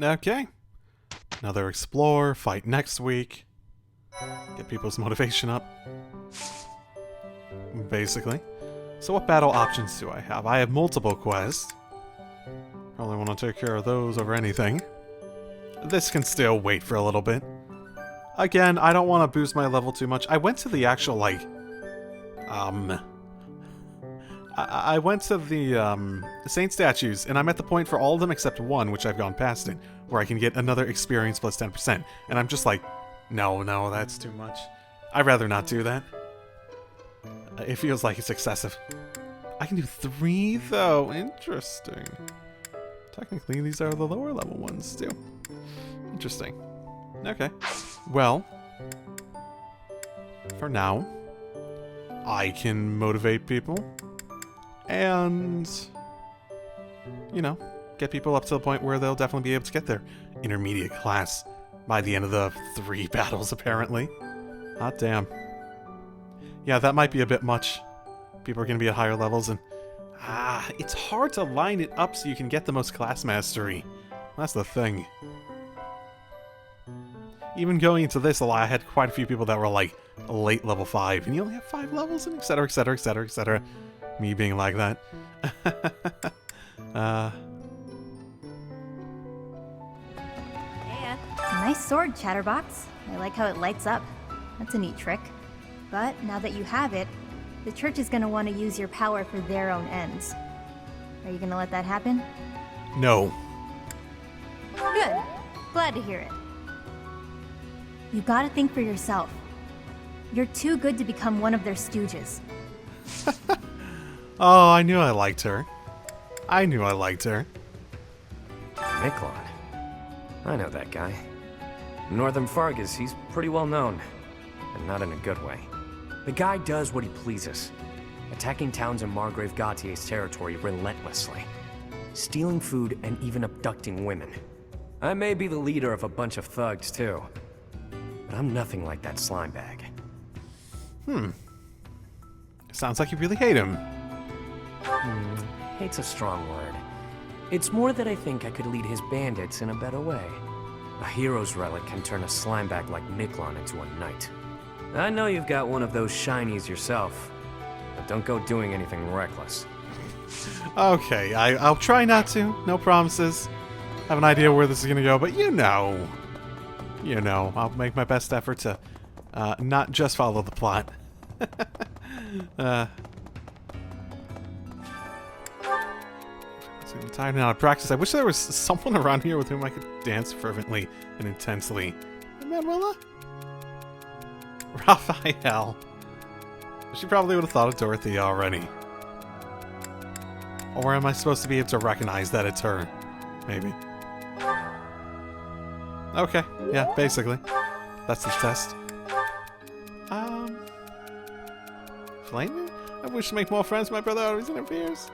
Okay. Another explore, fight next week. Get people's motivation up. Basically. So what battle options do I have? I have multiple quests. Probably want to take care of those over anything. This can still wait for a little bit. Again, I don't want to boost my level too much. I went to the actual, like... I went to the saint statues, and I'm at the point for all of them except one, which I've gone past it, where I can get another experience plus 10%. And I'm just like, no, that's too much. I'd rather not do that. It feels like it's excessive. I can do 3, though. Interesting. Technically, these are the lower level ones, too. Interesting. Okay. Well, for now, I can motivate people. And, you know, get people up to the point where they'll definitely be able to get their intermediate class by the end of the 3 battles, apparently. Hot damn. Yeah, that might be a bit much. People are going to be at higher levels, and it's hard to line it up so you can get the most class mastery. That's the thing. Even going into this, I had quite a few people that were like late level 5, and you only have 5 levels, and etc, etc, etc, etc. Me being like that. Yeah. Nice sword, Chatterbox. I like how it lights up. That's a neat trick. But now that you have it, the church is going to want to use your power for their own ends. Are you going to let that happen? No. Good. Glad to hear it. You gotta think for yourself. You're too good to become one of their stooges. Oh, I knew I liked her. I knew I liked her. Miklon. I know that guy. Northern Fargus, he's pretty well known. And not in a good way. The guy does what he pleases. Attacking towns in Margrave Gautier's territory relentlessly. Stealing food and even abducting women. I may be the leader of a bunch of thugs, too. But I'm nothing like that slime bag. Sounds like you really hate him. Hate's a strong word. It's more that I think I could lead his bandits in a better way. A hero's relic can turn a slime bag like Miklon into a knight. I know you've got one of those shinies yourself, but don't go doing anything reckless. Okay, I'll try not to. No promises. I have an idea where this is gonna go, but you know, I'll make my best effort to not just follow the plot. I'm tired and out of practice. I wish there was someone around here with whom I could dance fervently and intensely. Manuela? Raphael. She probably would have thought of Dorothy already. Or am I supposed to be able to recognize that it's her? Maybe. Okay, yeah, basically. That's the test. Flayn? I wish to make more friends, my brother always interferes.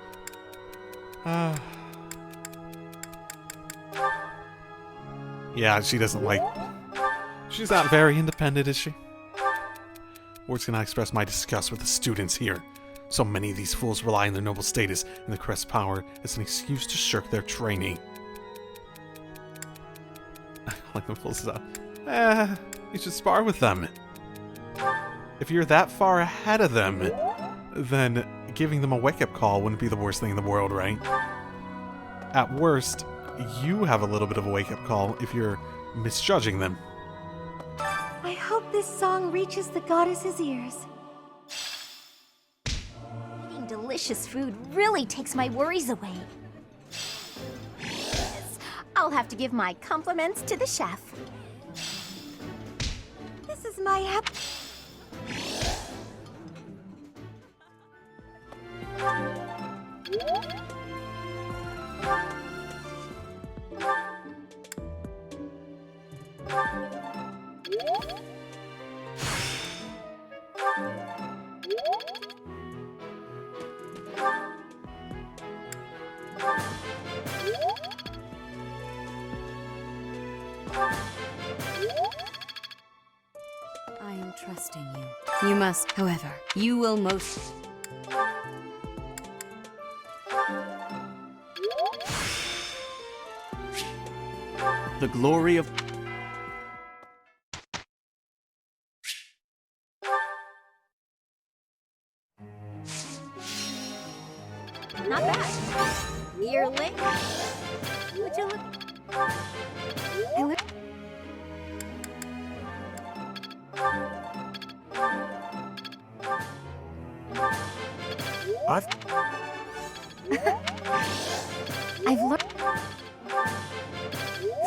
Yeah, she doesn't like... She's not very independent, is she? Words cannot express my disgust with the students here. So many of these fools rely on their noble status and the crest's power as an excuse to shirk their training. Like the full stuff. You should spar with them. If you're that far ahead of them, then giving them a wake-up call wouldn't be the worst thing in the world, right? At worst, you have a little bit of a wake-up call if you're misjudging them. I hope this song reaches the goddess's ears. Eating delicious food really takes my worries away. Yes, I'll have to give my compliments to the chef. This is my You must, however, you will most... The glory of... Not bad. Yearling? Would you look? I look. I've learned.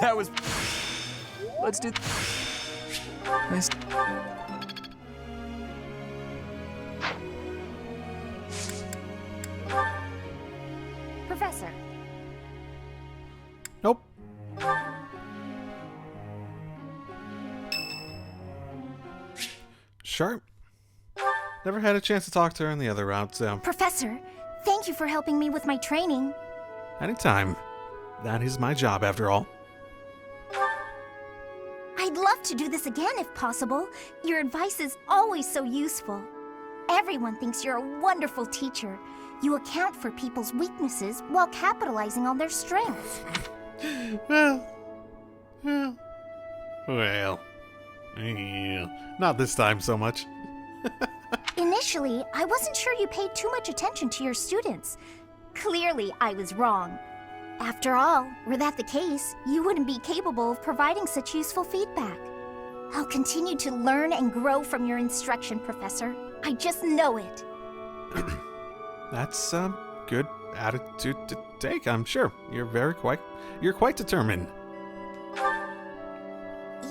That was... Let's do... Nice. Professor. Nope. Sure. Never had a chance to talk to her in the other route, so Professor, thank you for helping me with my training. anytime. That is my job, after all. I'd love to do this again if possible. Your advice is always so useful. Everyone thinks you're a wonderful teacher. You account for people's weaknesses while capitalizing on their strengths. Well, not this time so much. Initially, I wasn't sure you paid too much attention to your students. Clearly, I was wrong. After all, were that the case, you wouldn't be capable of providing such useful feedback. I'll continue to learn and grow from your instruction, Professor. I just know it. That's a good attitude to take, I'm sure. You're quite determined.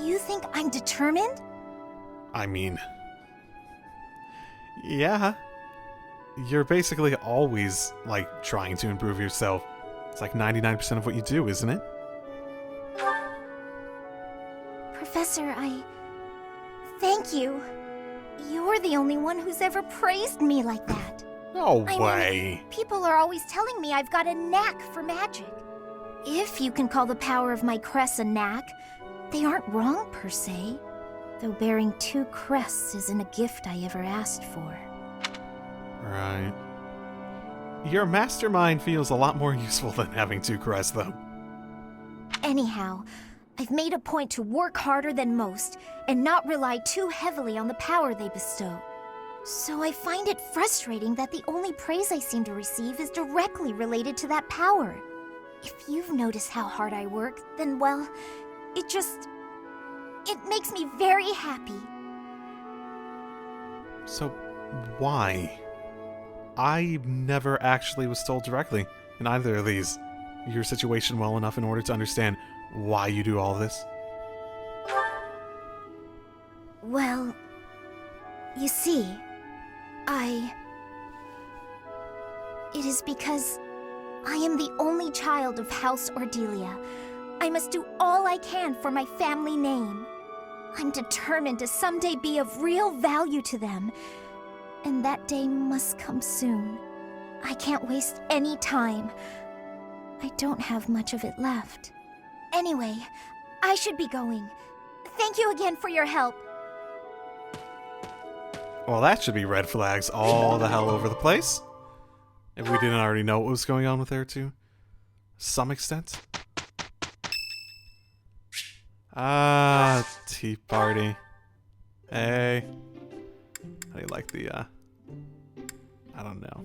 You think I'm determined? I mean, yeah. You're basically always, like, trying to improve yourself. It's like 99% of what you do, isn't it? Professor, thank you. You're the only one who's ever praised me like that. No I way. mean, people are always telling me I've got a knack for magic. If you can call the power of my crests a knack, they aren't wrong per se. Though bearing 2 crests isn't a gift I ever asked for. Right. Your mastermind feels a lot more useful than having 2 crests, though. Anyhow, I've made a point to work harder than most and not rely too heavily on the power they bestow. So I find it frustrating that the only praise I seem to receive is directly related to that power. If you've noticed how hard I work, then, well, it makes me very happy. So, why? I never actually was told directly in either of these your situation well enough in order to understand why you do all this. Well, you see, It is because I am the only child of House Ordelia. I must do all I can for my family name. I'm determined to someday be of real value to them, and that day must come soon. I can't waste any time. I don't have much of it left. Anyway, I should be going. Thank you again for your help. Well, that should be red flags all the hell over the place. If we didn't already know what was going on with her to some extent. Ah, tea party. Hey. How do you like the, I don't know.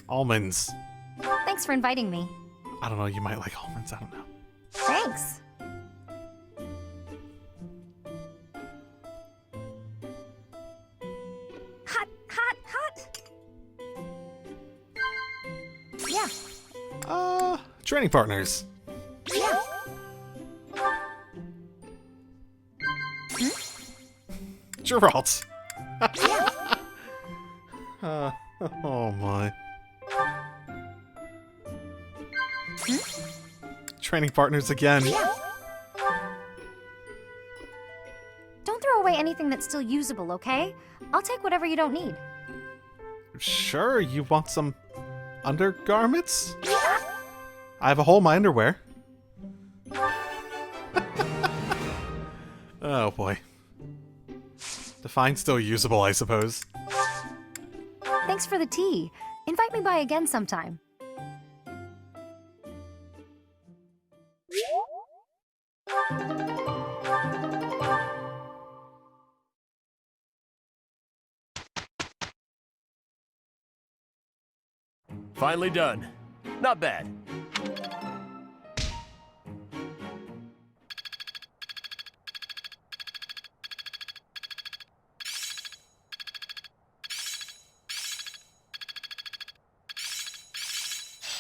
Almonds. Thanks for inviting me. I don't know, you might like almonds, I don't know. Thanks. Hot, hot, hot. Yeah, Training partners. yeah. Geralt. Oh my. Training partners again. Don't throw away anything that's still usable, okay? I'll take whatever you don't need. Sure, you want some undergarments? I have a hole in my underwear. Oh boy. Define's still usable, I suppose. Thanks for the tea. Invite me by again sometime. Finally done. Not bad.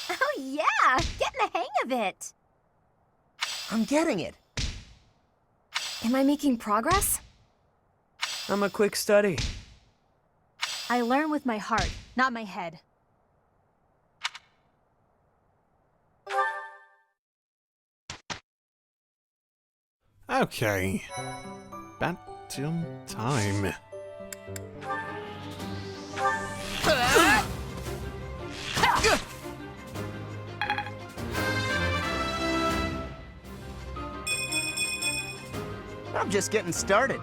Oh yeah! Getting the hang of it! I'm getting it. Am I making progress? I'm a quick study. I learn with my heart, not my head. Okay. Baptism time. I'm just getting started.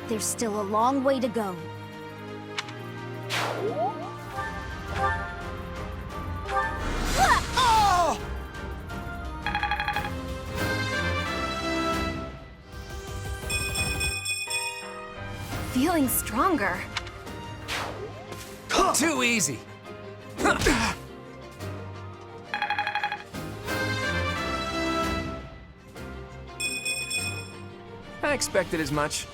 There's still a long way to go. Feeling stronger. Too easy. I expected as much.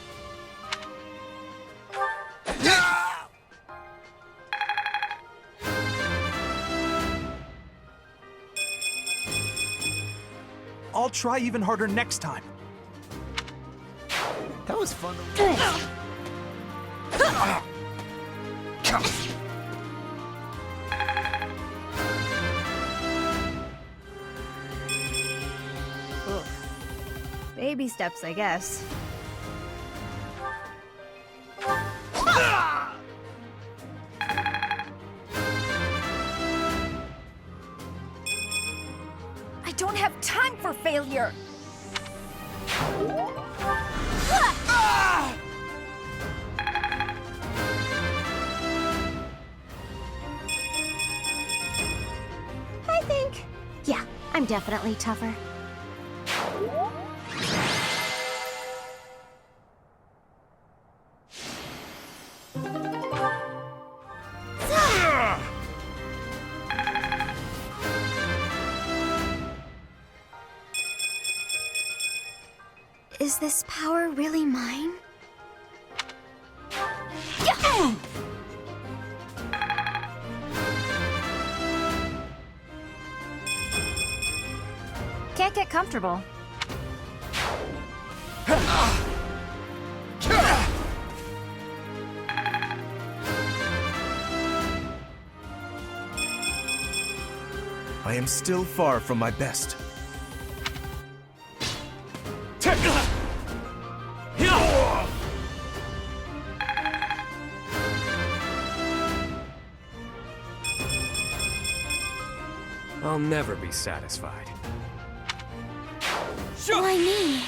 I'll try even harder next time. That was fun. Baby steps, I guess. I don't have time for failure! I think... yeah, I'm definitely tougher. Is this power really mine? Can't get comfortable. I am still far from my best. I'll never be satisfied. Why me?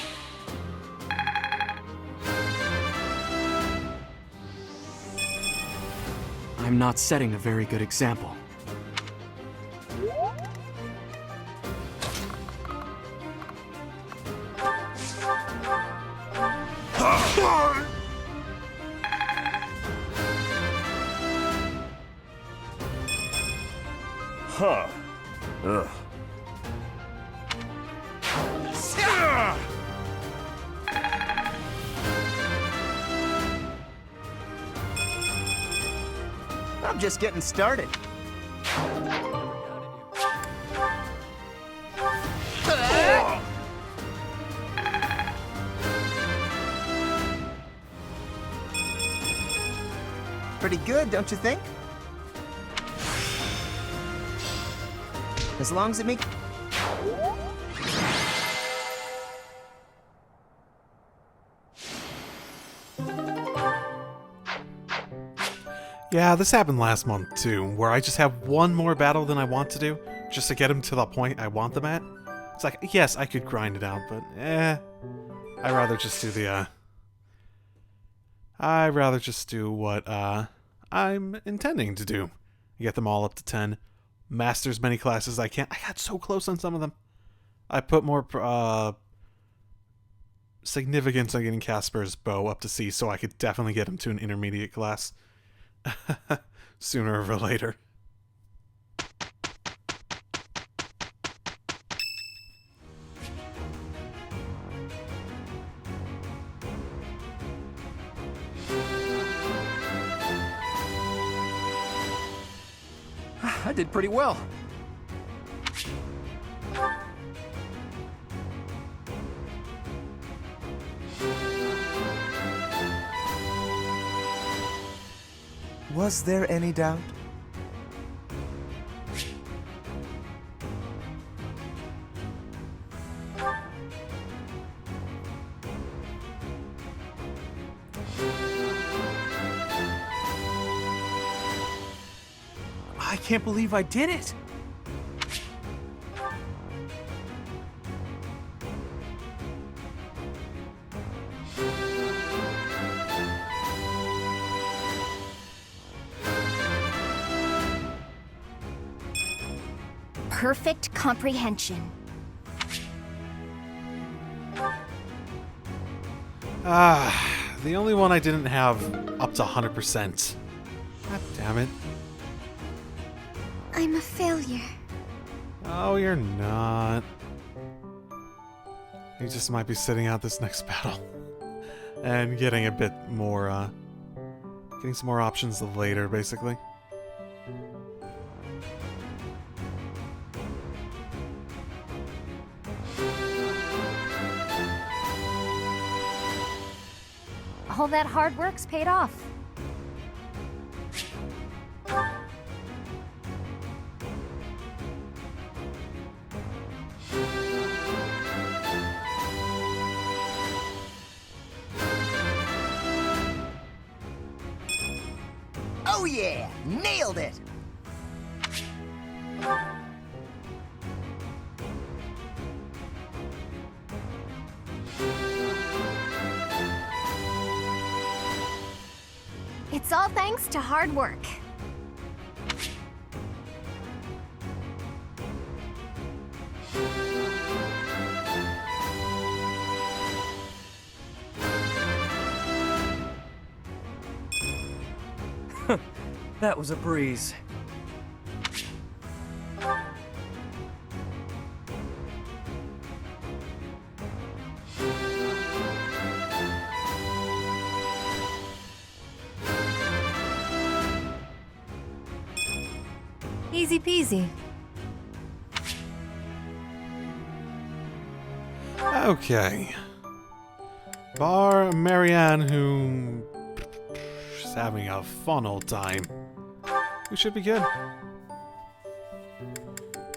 I'm not setting a very good example. Huh. Ugh. I'm just getting started. Pretty good, don't you think? As long as it makes... Yeah, this happened last month too, where I just have one more battle than I want to do, just to get them to the point I want them at. It's like, yes, I could grind it out, but I'd rather just do the, I'd rather just do what, I'm intending to do. Get them all up to 10. Master as many classes as I can. I got so close on some of them. I put more, significance on getting Casper's bow up to C, so I could definitely get him to an intermediate class. Sooner or later. I did pretty well. Was there any doubt? I can't believe I did it! Perfect comprehension. The only one I didn't have up to 100%. God damn it. I'm a failure. Oh, you're not. You just might be sitting out this next battle. And getting a bit more, getting some more options later, basically. All that hard work's paid off. Oh yeah! Nailed it! It's all thanks to hard work. That was a breeze. Easy peasy. Okay. Bar Marianne, who... she's having a fun old time. We should be good.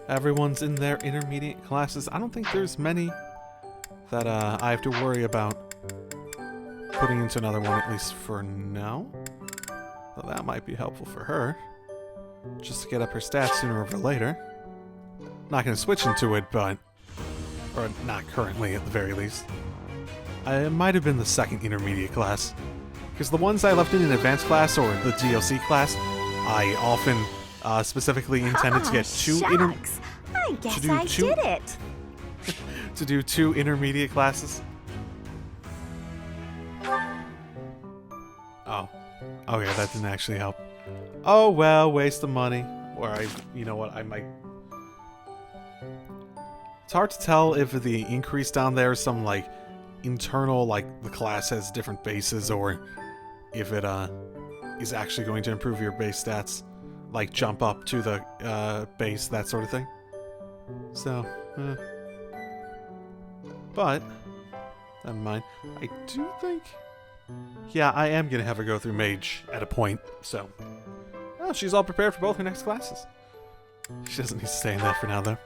Everyone's in their intermediate classes. I don't think there's many that I have to worry about putting into another one, at least for now. So that might be helpful for her. Just to get up her stats sooner or later. Not going to switch into it, but... or not currently, at the very least. It might have been the second intermediate class. Because the ones I left in an advanced class or the DLC class, I often specifically intended to get two shucks. I guess I did it. to do 2 intermediate classes. Oh. Okay, that didn't actually help. Oh well, waste of money. Or you know what, I might... It's hard to tell if the increase down there is some, like, internal, like, the class has different bases, or if it, is actually going to improve your base stats. Like, jump up to the, base, that sort of thing. So, But, never mind. I do think... yeah, I am gonna have her go through Mage at a point, so... well, she's all prepared for both her next classes. She doesn't need to stay in that for now, though.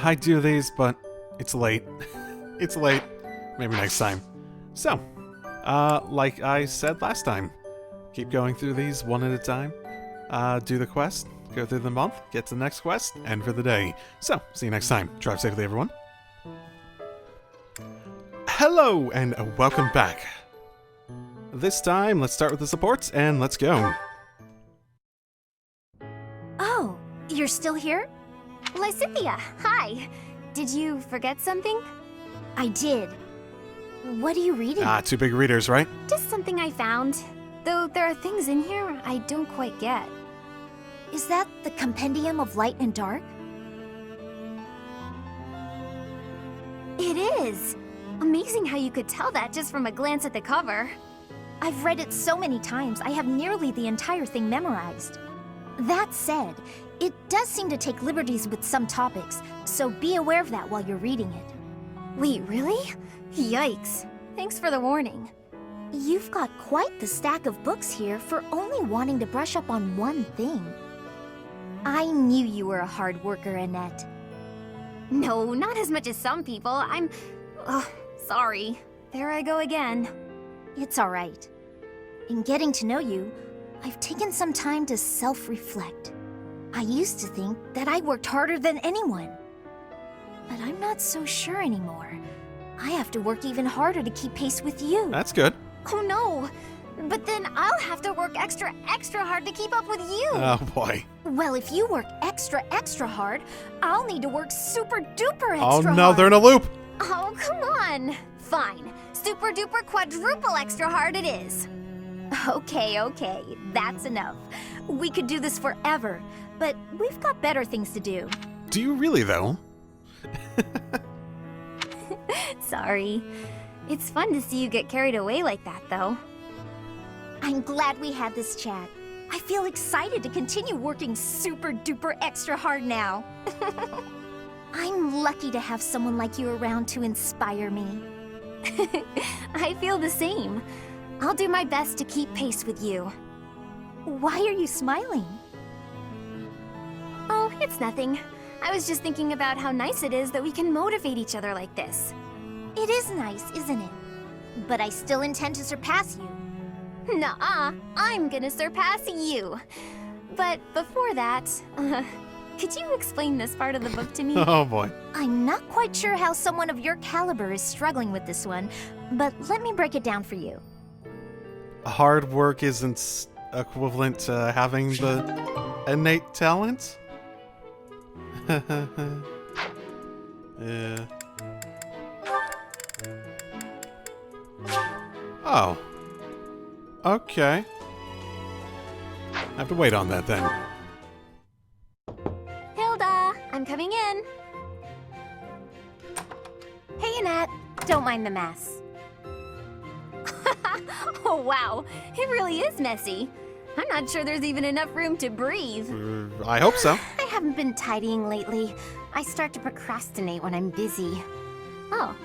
I do these, but it's late. It's late. Maybe next time. So, like I said last time, keep going through these one at a time. Do the quest, go through the month, get to the next quest, end for the day. So, see you next time. Drive safely, everyone. Hello, and welcome back. This time, let's start with the supports, and let's go. Oh, you're still here? Lysithia, hi. Did you forget something? I did. What are you reading? Two big readers, right? Just something I found. Though there are things in here I don't quite get. Is that the Compendium of Light and Dark? It is! Amazing how you could tell that just from a glance at the cover. I've read it so many times, I have nearly the entire thing memorized. That said, it does seem to take liberties with some topics, so be aware of that while you're reading it. Wait, really? Yikes. Thanks for the warning. You've got quite the stack of books here for only wanting to brush up on one thing. I knew you were a hard worker, Annette. No, not as much as some people. Oh, sorry. There I go again. It's alright. In getting to know you, I've taken some time to self-reflect. I used to think that I worked harder than anyone. But I'm not so sure anymore. I have to work even harder to keep pace with you. That's good. Oh no! But then I'll have to work extra hard to keep up with you! Oh boy. Well, if you work extra hard, I'll need to work super duper extra Oh hard. no, they're in a loop! Oh, come on! Fine. Super duper quadruple extra hard it is. Okay, that's enough. We could do this forever, but we've got better things to do. Do you really, though? Sorry. It's fun to see you get carried away like that, though. I'm glad we had this chat. I feel excited to continue working super duper extra hard now. I'm lucky to have someone like you around to inspire me. I feel the same. I'll do my best to keep pace with you. Why are you smiling? Oh, it's nothing. I was just thinking about how nice it is that we can motivate each other like this. It is nice, isn't it? But I still intend to surpass you. Nuh-uh, I'm gonna surpass you. But before that, could you explain this part of the book to me? Oh boy. I'm not quite sure how someone of your caliber is struggling with this one, but let me break it down for you. Hard work isn't equivalent to having the innate talent? Yeah. Oh. Okay. I have to wait on that then. Hilda, I'm coming in. Hey, Annette. Don't mind the mess. Oh, wow. It really is messy. I'm not sure there's even enough room to breathe. I hope so. I haven't been tidying lately. I start to procrastinate when I'm busy. Oh.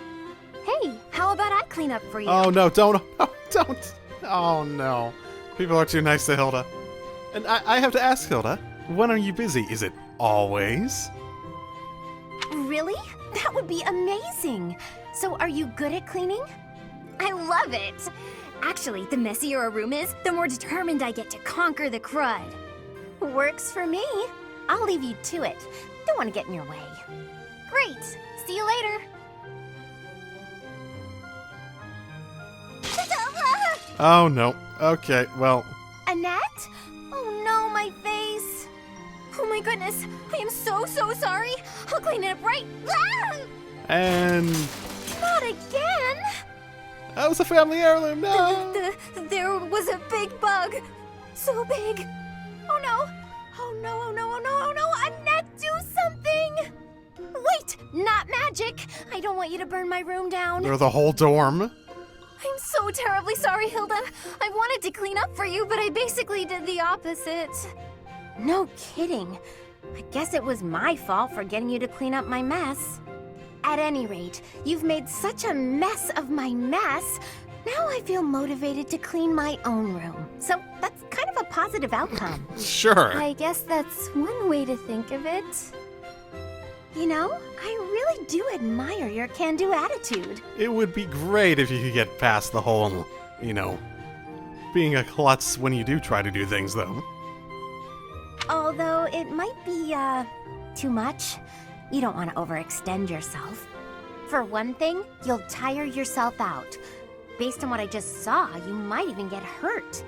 Hey, how about I clean up for you? Oh no, don't. Oh, don't. Oh no. People are too nice to Hilda. And I have to ask Hilda, when are you busy? Is it always? Really? That would be amazing. So are you good at cleaning? I love it. Actually, the messier a room is, the more determined I get to conquer the crud. Works for me. I'll leave you to it. Don't want to get in your way. Great. See you later. Oh no. Okay, well. Annette? Oh no, my face. Oh my goodness. I am so sorry. I'll clean it up right. And Not again. that was a family heirloom. No. There was a big bug. So big. Oh no. Oh no, oh no, oh no, oh no. Annette, do something. Wait, not magic. I don't want you to burn my room down. Or the whole dorm. I'm so terribly sorry, Hilda. I wanted to clean up for you, but I basically did the opposite. No kidding. I guess it was my fault for getting you to clean up my mess. At any rate, you've made such a mess of my mess. Now I feel motivated to clean my own room. So positive outcome. Sure. I guess that's one way to think of it. You know, I really do admire your can-do attitude. It would be great if you could get past the whole, you know, being a klutz when you do try to do things, though. Although it might be, too much. You don't want to overextend yourself. For one thing, you'll tire yourself out. Based on what I just saw, you might even get hurt.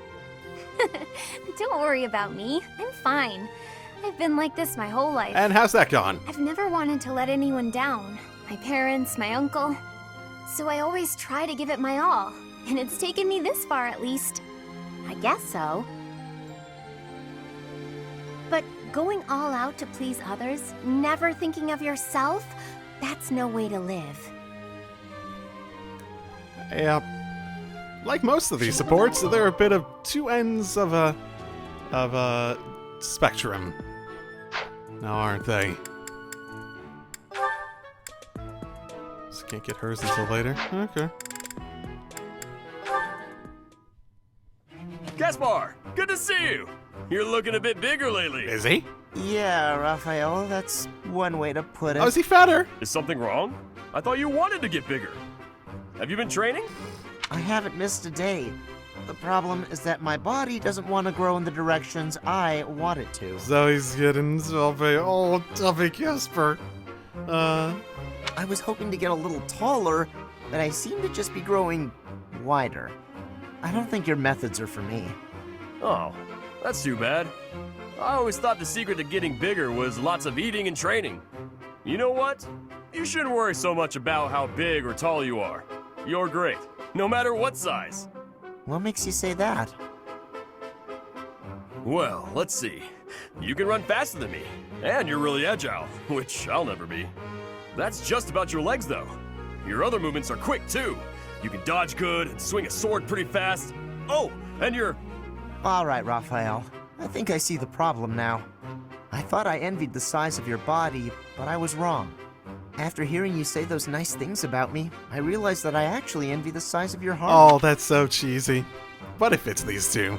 Don't worry about me. I'm fine. I've been like this my whole life. And how's that gone? I've never wanted to let anyone down. My parents, my uncle. So I always try to give it my all. And it's taken me this far at least. I guess so. But going all out to please others, never thinking of yourself, that's no way to live. Yeah. Like most of these supports, they're a bit of two ends of a spectrum. Now, aren't they? Just can't get hers until later. Okay. Gaspar, good to see you. You're looking a bit bigger lately. Is he? Yeah, Raphael, that's one way to put it. Oh, is he fatter? Is something wrong? I thought you wanted to get bigger. Have you been training? I haven't missed a day. The problem is that my body doesn't want to grow in the directions I want it to. So he's getting Tubby. Oh, Tubby Casper. I was hoping to get a little taller, but I seem to just be growing wider. I don't think your methods are for me. Oh, that's too bad. I always thought the secret to getting bigger was lots of eating and training. You know what? You shouldn't worry so much about how big or tall you are. You're great, no matter what size. What makes you say that? Well, let's see. You can run faster than me, and you're really agile, which I'll never be. That's just about your legs, though. Your other movements are quick, too. You can dodge good and swing a sword pretty fast. Oh, and you're... All right, Raphael. I think I see the problem now. I thought I envied the size of your body, but I was wrong. After hearing you say those nice things about me, I realized that I actually envy the size of your heart. Oh, that's so cheesy. But it fits these two.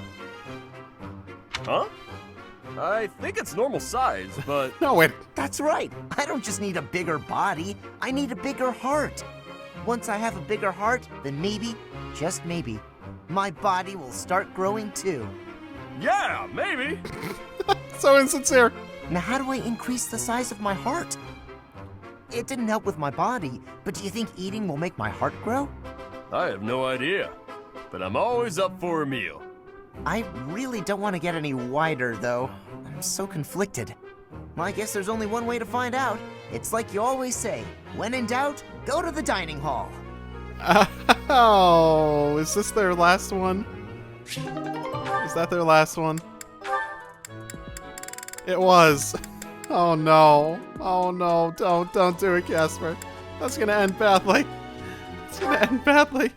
Huh? I think it's normal size, but... No, it... That's right. I don't just need a bigger body. I need a bigger heart. Once I have a bigger heart, then maybe, just maybe, my body will start growing too. Yeah, maybe. So insincere. Now, how do I increase the size of my heart? It didn't help with my body, but do you think eating will make my heart grow? I have no idea, but I'm always up for a meal. I really don't want to get any wider, though. I'm so conflicted. Well, I guess there's only one way to find out. It's like you always say, when in doubt, go to the dining hall. Oh, is this their last one? Is that their last one? It was. Oh no. Oh no, don't do it, Casper. That's gonna end badly. It's gonna end badly.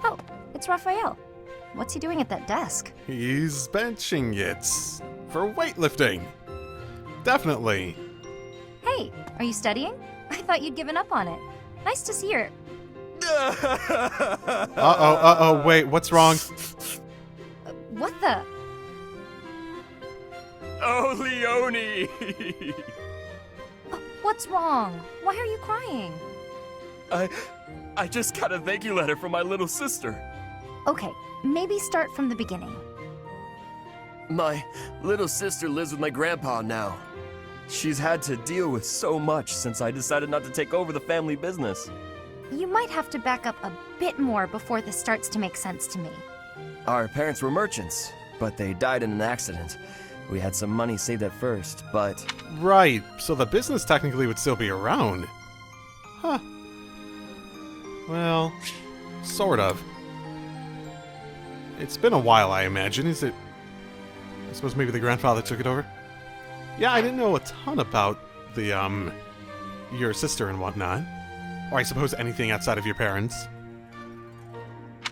Oh, it's Raphael. What's he doing at that desk? He's benching it for weightlifting. Definitely. Hey, are you studying? I thought you'd given up on it. Nice to see her. Uh-oh, wait, what's wrong? What the? Oh, Leone! What's wrong? Why are you crying? I just got a thank you letter from my little sister. Okay, maybe start from the beginning. My little sister lives with my grandpa now. She's had to deal with so much since I decided not to take over the family business. You might have to back up a bit more before this starts to make sense to me. Our parents were merchants, but they died in an accident. We had some money saved at first, but... Right, so the business technically would still be around. Huh. Well, sort of. It's been a while, I imagine. Is it... I suppose maybe the grandfather took it over? Yeah, I didn't know a ton about the, your sister and whatnot. Or I suppose anything outside of your parents.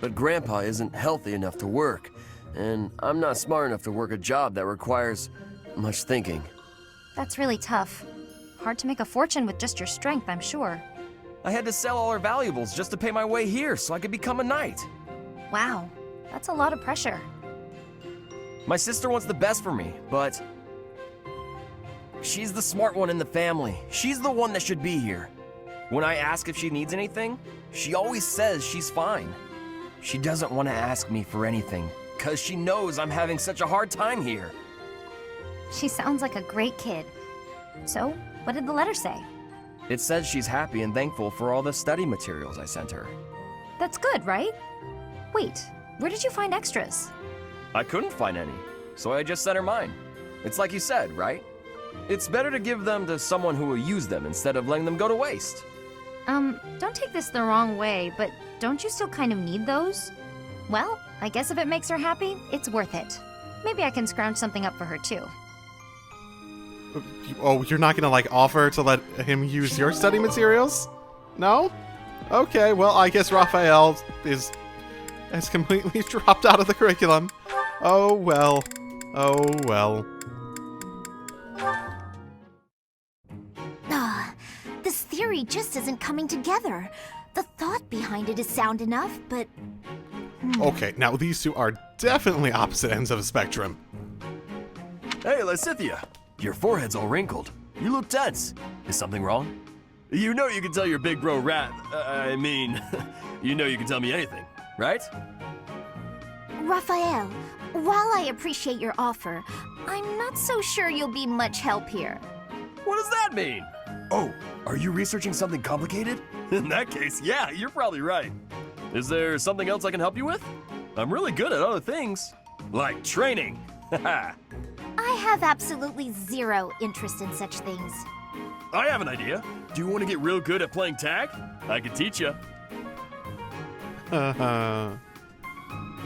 But Grandpa isn't healthy enough to work, and I'm not smart enough to work a job that requires much thinking. That's really tough. Hard to make a fortune with just your strength, I'm sure. I had to sell all our valuables just to pay my way here so I could become a knight. Wow, that's a lot of pressure. My sister wants the best for me, but she's the smart one in the family. She's the one that should be here. When I ask if she needs anything, she always says she's fine. She doesn't want to ask me for anything, because she knows I'm having such a hard time here. She sounds like a great kid. So, what did the letter say? It says she's happy and thankful for all the study materials I sent her. That's good, right? Wait, where did you find extras? I couldn't find any, so I just sent her mine. It's like you said, right? It's better to give them to someone who will use them instead of letting them go to waste. Don't take this the wrong way, but don't you still kind of need those? Well, I guess if it makes her happy, it's worth it. Maybe I can scrounge something up for her too. Oh, you're not gonna, like, offer to let him use your study materials? No? Okay, well, I guess Raphael has completely dropped out of the curriculum. Oh, well. Oh, well. This theory just isn't coming together. The thought behind it is sound enough, but... Okay, now these two are definitely opposite ends of a spectrum. Hey, Lysithea! Your forehead's all wrinkled. You look tense. Is something wrong? You know you can tell your big bro you know you can tell me anything, right? Raphael, while I appreciate your offer, I'm not so sure you'll be much help here. What does that mean? Oh, are you researching something complicated? In that case, yeah, you're probably right. Is there something else I can help you with? I'm really good at other things. Like training. Haha. I have absolutely zero interest in such things. I have an idea. Do you want to get real good at playing tag? I can teach you.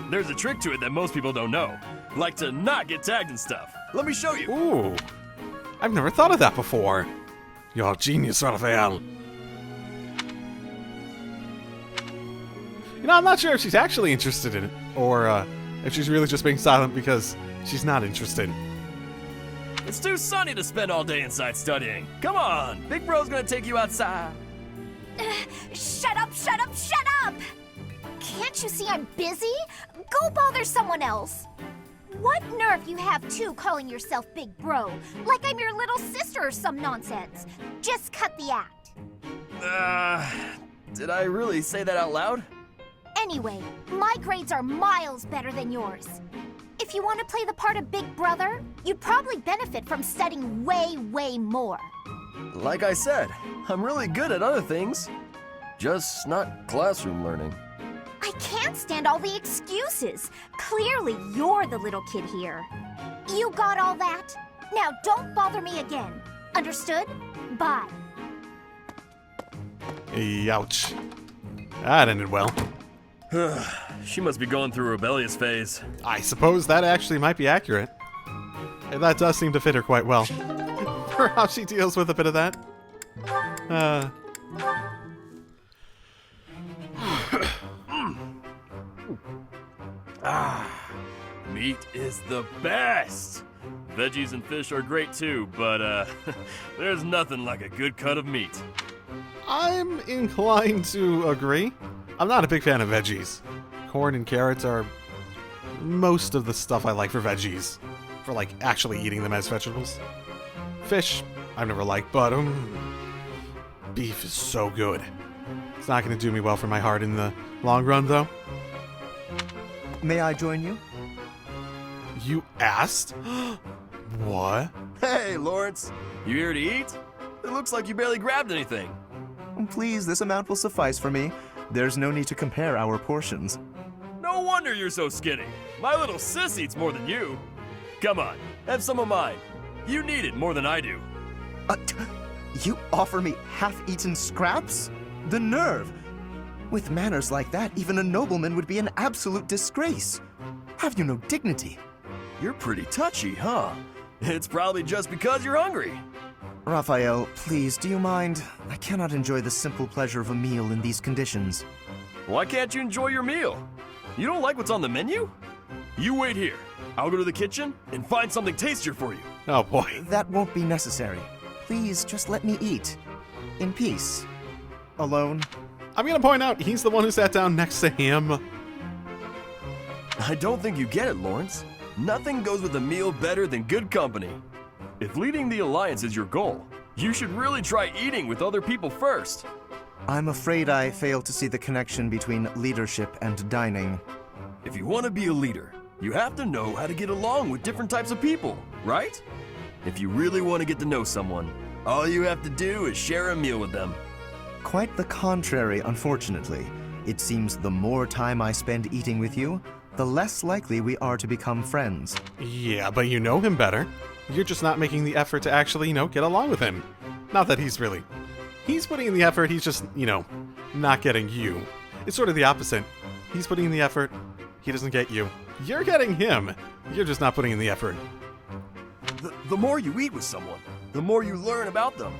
There's a trick to it that most people don't know. Like to not get tagged and stuff. Let me show you. Ooh. I've never thought of that before. You're a genius, Raphael. You know, I'm not sure if she's actually interested in it, or if she's really just being silent because she's not interested. It's too sunny to spend all day inside studying. Come on, Big Bro's gonna take you outside. Shut up, shut up, shut up! Can't you see I'm busy? Go bother someone else. What nerve you have too calling yourself Big Bro, like I'm your little sister or some nonsense. Just cut the act. Did I really say that out loud? Anyway, my grades are miles better than yours. If you want to play the part of Big Brother, you'd probably benefit from studying way, way more. Like I said, I'm really good at other things. Just not classroom learning. I can't stand all the excuses. Clearly, you're the little kid here. You got all that? Now don't bother me again. Understood? Bye. Ouch. That ended well. She must be going through a rebellious phase. I suppose that actually might be accurate. And that does seem to fit her quite well. For how she deals with a bit of that. Meat is the best! Veggies and fish are great too, but there's nothing like a good cut of meat. I'm inclined to agree. I'm not a big fan of veggies. Corn and carrots are most of the stuff I like for veggies. For, like, actually eating them as vegetables. Fish, I've never liked, but beef is so good. It's not going to do me well for my heart in the long run, though. May I join you? You asked? What? Hey, Lawrence. You here to eat? It looks like you barely grabbed anything. Please, this amount will suffice for me. There's no need to compare our portions. No wonder you're so skinny. My little sis eats more than you. Come on, have some of mine. You need it more than I do. You offer me half-eaten scraps? The nerve! With manners like that, even a nobleman would be an absolute disgrace. Have you no dignity? You're pretty touchy, huh? It's probably just because you're hungry. Raphael, please, do you mind? I cannot enjoy the simple pleasure of a meal in these conditions. Why can't you enjoy your meal? You don't like what's on the menu? You wait here. I'll go to the kitchen and find something tastier for you. Oh boy. That won't be necessary. Please, just let me eat. In peace. Alone. I'm gonna point out, he's the one who sat down next to him. I don't think you get it, Lawrence. Nothing goes with a meal better than good company. If leading the Alliance is your goal, you should really try eating with other people first. I'm afraid I fail to see the connection between leadership and dining. If you want to be a leader, you have to know how to get along with different types of people, right? If you really want to get to know someone, all you have to do is share a meal with them. Quite the contrary, unfortunately. It seems the more time I spend eating with you, the less likely we are to become friends. Yeah, but you know him better. You're just not making the effort to actually, get along with him. Not that he's putting in the effort, he's just, not getting you. It's sort of the opposite. He's putting in the effort, he doesn't get you. You're getting him. You're just not putting in the effort. The more you eat with someone, the more you learn about them.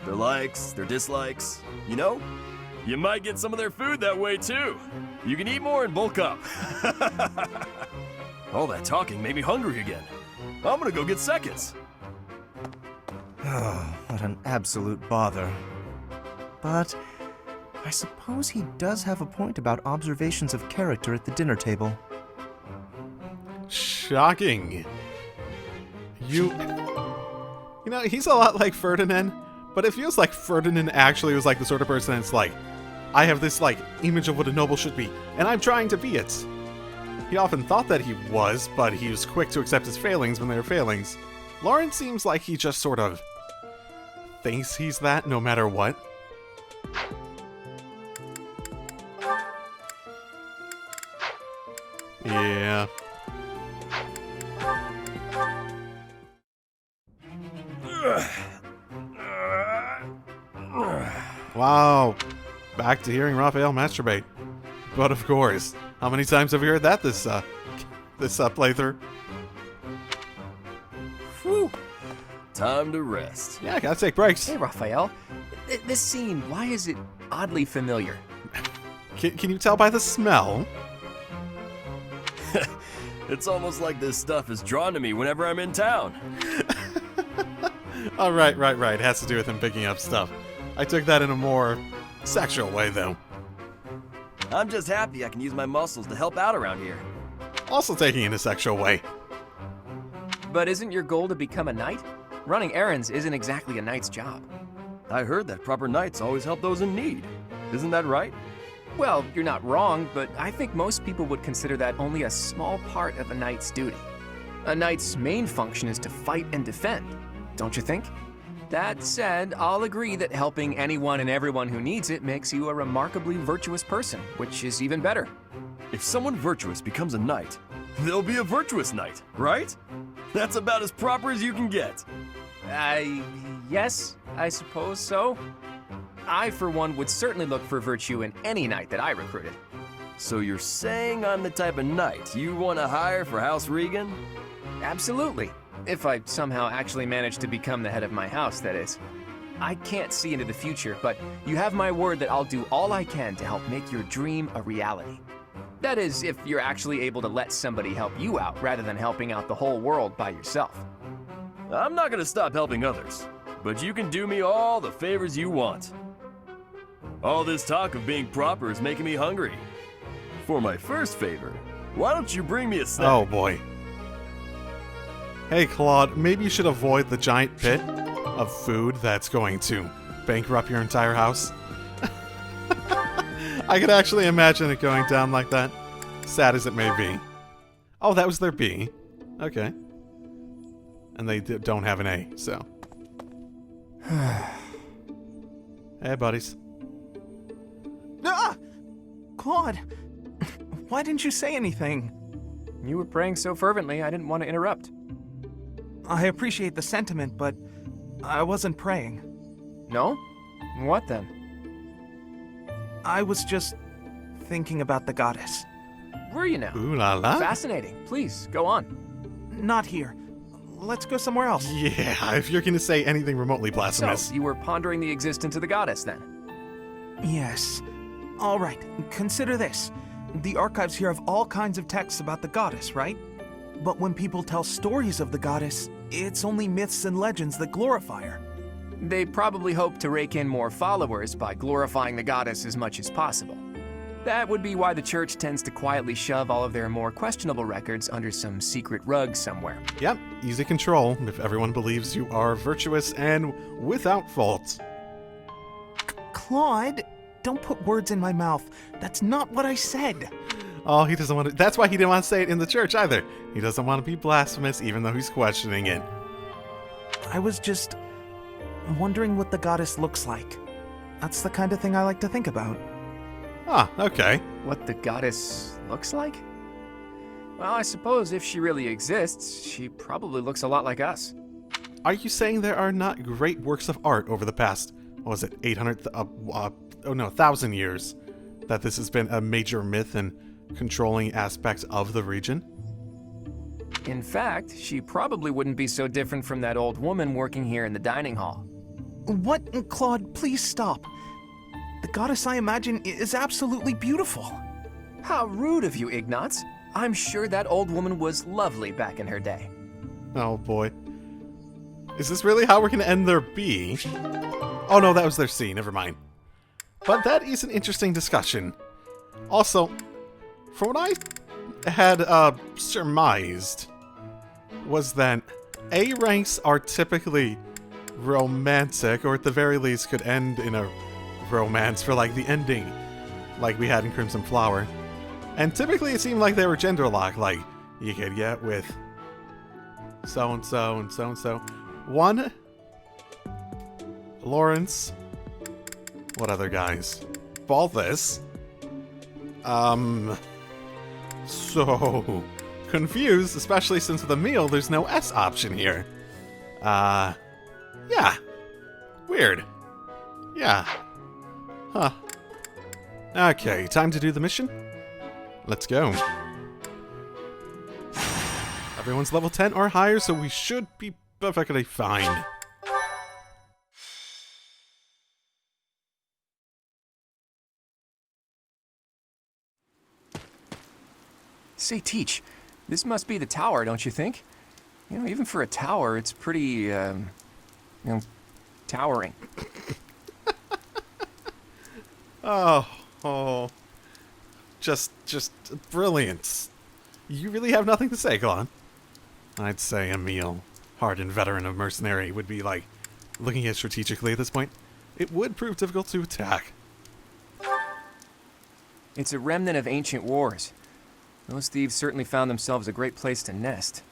Their likes, their dislikes, You might get some of their food that way too. You can eat more and bulk up. All that talking made me hungry again. I'm gonna go get seconds. Oh, what an absolute bother. But I suppose he does have a point about observations of character at the dinner table. Shocking. He's a lot like Ferdinand, but it feels like Ferdinand actually was like the sort of person that's like, I have this image of what a noble should be, and I'm trying to be it. He often thought that he was, but he was quick to accept his failings when they were failings. Lawrence seems like he just sort of thinks he's that no matter what. Yeah. Wow. Back to hearing Raphael masturbate. But of course, how many times have we heard that this playthrough? Whew. Time to rest. Yeah, gotta take breaks. Hey, Raphael. This scene, why is it oddly familiar? Can you tell by the smell? It's almost like this stuff is drawn to me whenever I'm in town. Oh, right. It has to do with him picking up stuff. I took that in a more sexual way, though. I'm just happy I can use my muscles to help out around here. Also taking it in a sexual way. But isn't your goal to become a knight? Running errands isn't exactly a knight's job. I heard that proper knights always help those in need. Isn't that right? Well, you're not wrong, but I think most people would consider that only a small part of a knight's duty. A knight's main function is to fight and defend, don't you think? That said, I'll agree that helping anyone and everyone who needs it makes you a remarkably virtuous person, which is even better. If someone virtuous becomes a knight, they'll be a virtuous knight, right? That's about as proper as you can get. Yes, I suppose so. I, for one, would certainly look for virtue in any knight that I recruited. So you're saying I'm the type of knight you want to hire for House Regan? Absolutely. If I somehow actually manage to become the head of my house, that is. I can't see into the future, but you have my word that I'll do all I can to help make your dream a reality. That is, if you're actually able to let somebody help you out rather than helping out the whole world by yourself. I'm not gonna stop helping others, but you can do me all the favors you want. All this talk of being proper is making me hungry. For my first favor, why don't you bring me a snack? Oh boy. Hey Claude, maybe you should avoid the giant pit of food that's going to bankrupt your entire house. I could actually imagine it going down like that, sad as it may be. Oh, that was their B. Okay. And they don't have an A, so. Hey, buddies. Ah! Claude, why didn't you say anything? You were praying so fervently, I didn't want to interrupt. I appreciate the sentiment, but I wasn't praying. No? What then? I was just thinking about the goddess. Were you now? Ooh la la. Fascinating. Please, go on. Not here. Let's go somewhere else. Yeah, if you're gonna say anything remotely blasphemous. So, you were pondering the existence of the goddess, then? Yes. All right, consider this. The archives here have all kinds of texts about the goddess, right? But when people tell stories of the goddess, it's only myths and legends that glorify her. They probably hope to rake in more followers by glorifying the goddess as much as possible. That would be why the church tends to quietly shove all of their more questionable records under some secret rug somewhere. Yep, easy control if everyone believes you are virtuous and without fault. Claude, don't put words in my mouth. That's not what I said. Oh, he doesn't want to. That's why he didn't want to say it in the church either. He doesn't want to be blasphemous, even though he's questioning it. I was just wondering what the goddess looks like. That's the kind of thing I like to think about. Ah, okay. What the goddess looks like? Well, I suppose if she really exists, she probably looks a lot like us. Are you saying there are not great works of art over the past, what was it, 1,000 years, that this has been a major myth and controlling aspect of the region? In fact, she probably wouldn't be so different from that old woman working here in the dining hall. What? Claude, please stop. The goddess I imagine is absolutely beautiful. How rude of you, Ignatz. I'm sure that old woman was lovely back in her day. Oh boy. Is this really how we're going to end their B? Oh no, that was their C, never mind. But that is an interesting discussion. Also, from what I had surmised, was that A ranks are typically romantic, or at the very least could end in a romance for like the ending, like we had in Crimson Flower. And typically it seemed like they were gender locked, like you could get with so-and-so and so-and-so. One, Lawrence, what other guys? Balthus. So confused, especially since with the meal there's no S option here. Yeah. Weird. Yeah. Huh. Okay, time to do the mission. Let's go. Everyone's level 10 or higher, so we should be perfectly fine. Say, Teach, this must be the tower, don't you think? You know, even for a tower, it's pretty, towering. Oh. Just brilliance. You really have nothing to say, Glon. I'd say Emil, hardened veteran of Mercenary, would be like, looking at it strategically at this point, it would prove difficult to attack. It's a remnant of ancient wars. Those thieves certainly found themselves a great place to nest.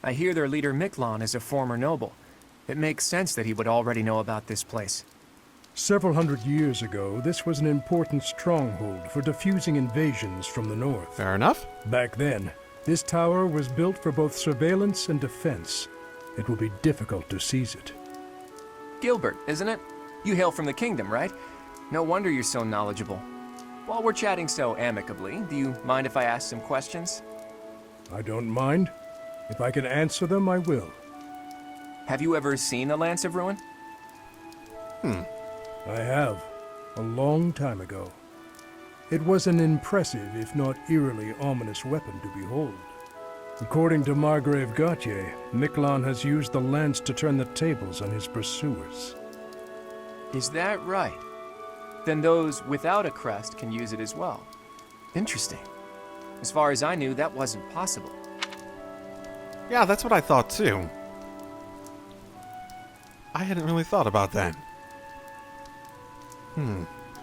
I hear their leader Miklon is a former noble. It makes sense that he would already know about this place. Several hundred years ago, this was an important stronghold for diffusing invasions from the north. Fair enough. Back then, this tower was built for both surveillance and defense. It will be difficult to seize it. Gilbert, isn't it? You hail from the kingdom, right? No wonder you're so knowledgeable. While we're chatting so amicably, do you mind if I ask some questions? I don't mind. If I can answer them, I will. Have you ever seen a Lance of Ruin? I have, a long time ago. It was an impressive, if not eerily ominous weapon to behold. According to Margrave Gautier, Miklon has used the lance to turn the tables on his pursuers. Is that right? Then those without a crest can use it as well. Interesting. As far as I knew, that wasn't possible. Yeah, that's what I thought too. I hadn't really thought about that.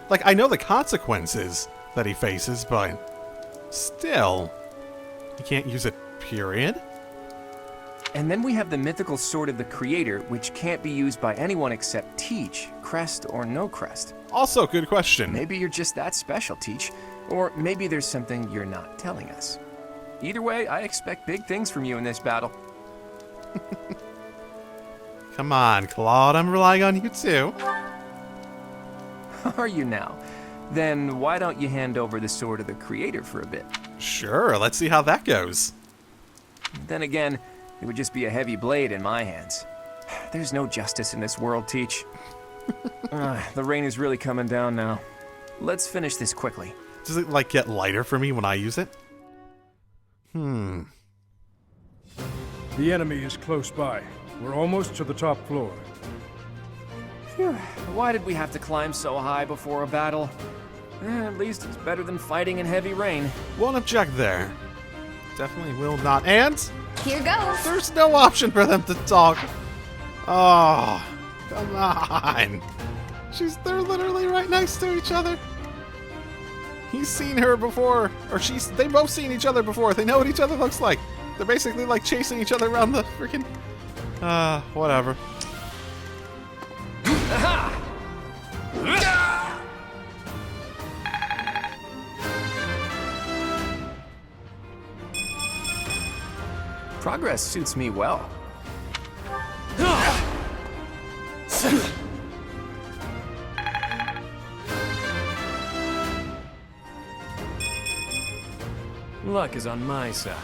Like, I know the consequences that he faces, but still, he can't use it, period? And then we have the mythical Sword of the Creator, which can't be used by anyone except Teach, crest or no crest. Also, good question. Maybe you're just that special, Teach. Or maybe there's something you're not telling us. Either way, I expect big things from you in this battle. Come on, Claude, I'm relying on you too. Are you now? Then why don't you hand over the Sword of the Creator for a bit? Sure, let's see how that goes. Then again, it would just be a heavy blade in my hands. There's no justice in this world, Teach. The rain is really coming down now. Let's finish this quickly. Does it, like, get lighter for me when I use it? The enemy is close by. We're almost to the top floor. Phew. Why did we have to climb so high before a battle? At least it's better than fighting in heavy rain. Won't object there. Definitely will not. And Here goes. there's no option for them to talk. Oh, come on. They're literally right next to each other. He's seen her before, or they've both seen each other before. They know what each other looks like. They're basically like chasing each other around the freaking, whatever. Progress suits me well. Luck is on my side.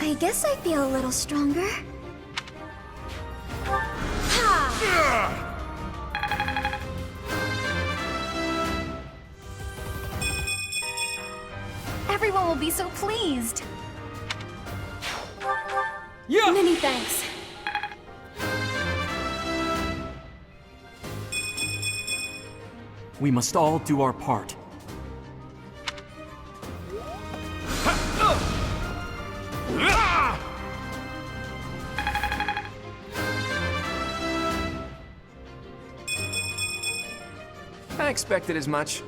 I guess I feel a little stronger. Everyone will be so pleased. Yeah! Many thanks. We must all do our part. I expected as much.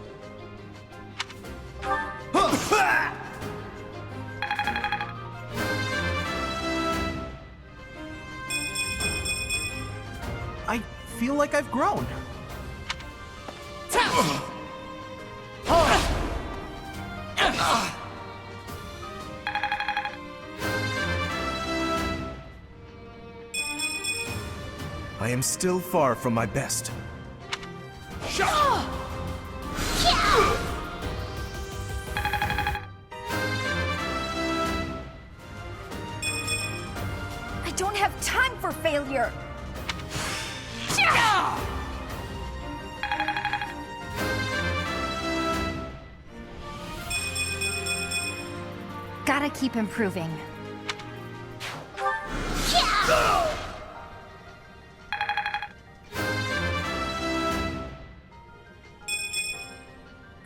I feel like I've grown. I am still far from my best. I don't have time for failure. Gotta keep improving.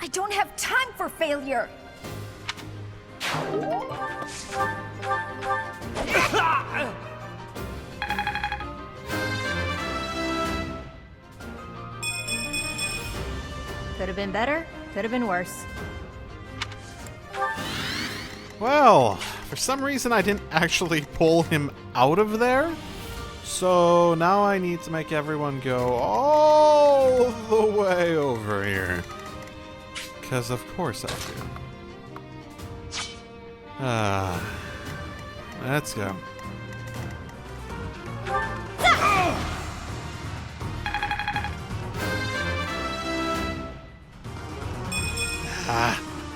I don't have time for failure. Could have been better, could have been worse. Well, for some reason I didn't actually pull him out of there. So now I need to make everyone go all the way over here. Because of course I do. Let's go.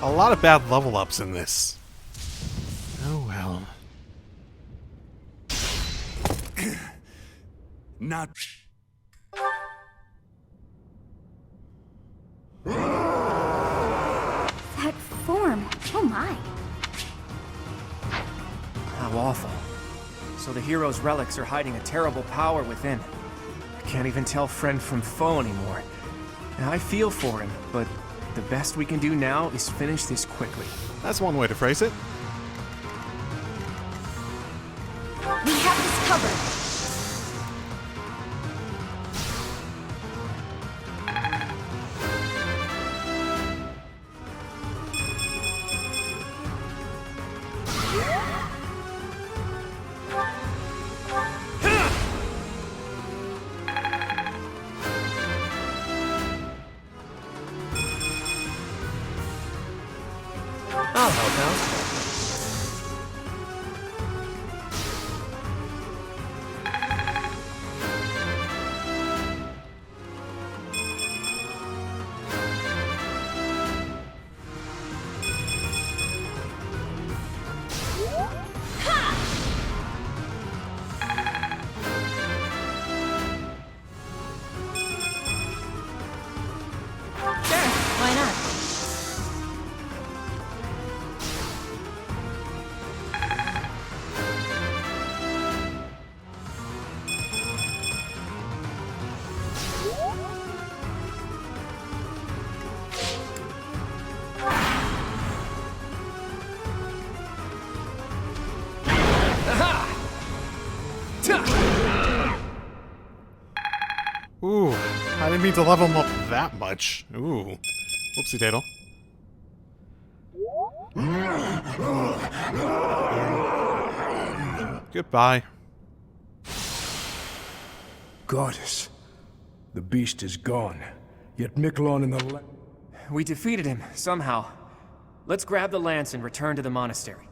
A lot of bad level ups in this. Oh well. Not. That form. Oh my. How awful. So the hero's relics are hiding a terrible power within. I can't even tell friend from foe anymore. And I feel for him, but the best we can do now is finish this quickly. That's one way to phrase it. We have this covered. I'll help out. Sure, why not? Ooh, I didn't mean to level him up that much. Ooh. Whoopsie daddle. Goodbye. Goddess. The beast is gone. Yet Miklon and the We defeated him, somehow. Let's grab the lance and return to the monastery.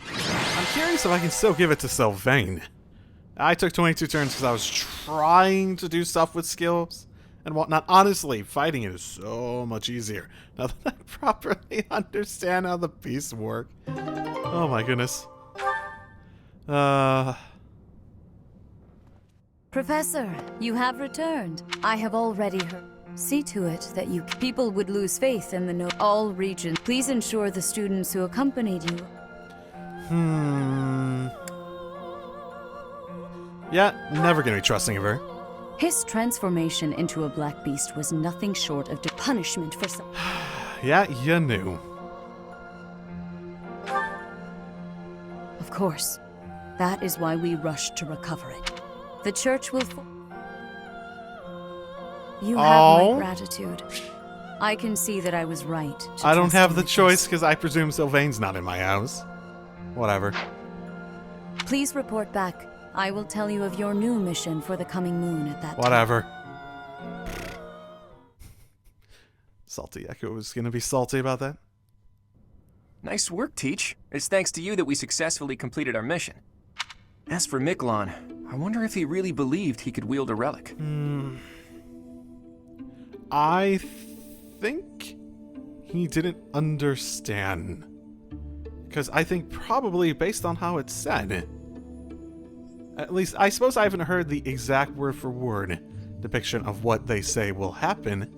I'm curious if I can still give it to Sylvain. I took 22 turns because I was trying to do stuff with skills and whatnot. Honestly, fighting it is so much easier now that I properly understand how the beasts work. Oh my goodness. Professor, you have returned. I have already heard. See to it that you people would lose faith in the all regions. Please ensure the students who accompanied you. Yeah, never gonna be trusting of her. His transformation into a black beast was nothing short of punishment for some. Yeah, you knew. Of course. That is why we rushed to recover it. The church will. You have my gratitude. I can see that I was right. I don't have the choice because I presume Sylvain's not in my house. Whatever. Please report back. I will tell you of your new mission for the coming moon at that Whatever. time. Salty Echo was gonna be salty about that. Nice work, Teach. It's thanks to you that we successfully completed our mission. As for Miklon, I wonder if he really believed he could wield a relic. I think he didn't understand. Because I think probably based on how it's said, at least I suppose I haven't heard the exact word for word depiction of what they say will happen,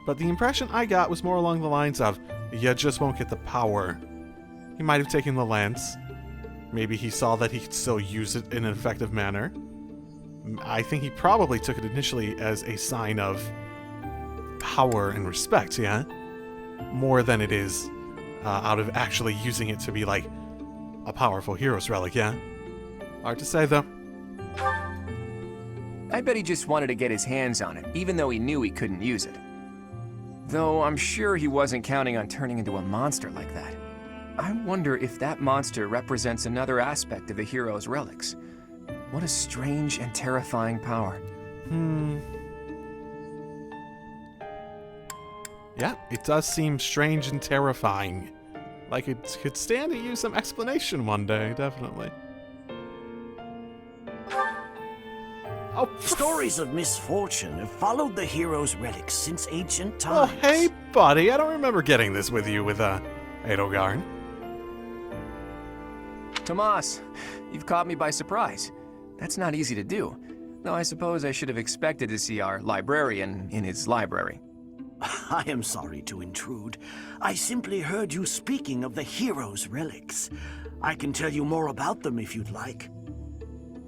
but the impression I got was more along the lines of, you just won't get the power. He might have taken the lance. Maybe he saw that he could still use it in an effective manner. I think he probably took it initially as a sign of power and respect, yeah? More than it is out of actually using it to be like a powerful hero's relic, yeah? Hard to say, though. I bet he just wanted to get his hands on it, even though he knew he couldn't use it. Though I'm sure he wasn't counting on turning into a monster like that. I wonder if that monster represents another aspect of the hero's relics. What a strange and terrifying power. Yeah, it does seem strange and terrifying. Like it could stand to use some explanation one day, definitely. Oh, stories of misfortune have followed the hero's relics since ancient oh, times. hey, buddy, I don't remember getting this with you with, Edogarn. Tomas, you've caught me by surprise. That's not easy to do, though I suppose I should have expected to see our librarian in his library. I am sorry to intrude. I simply heard you speaking of the hero's relics. I can tell you more about them if you'd like.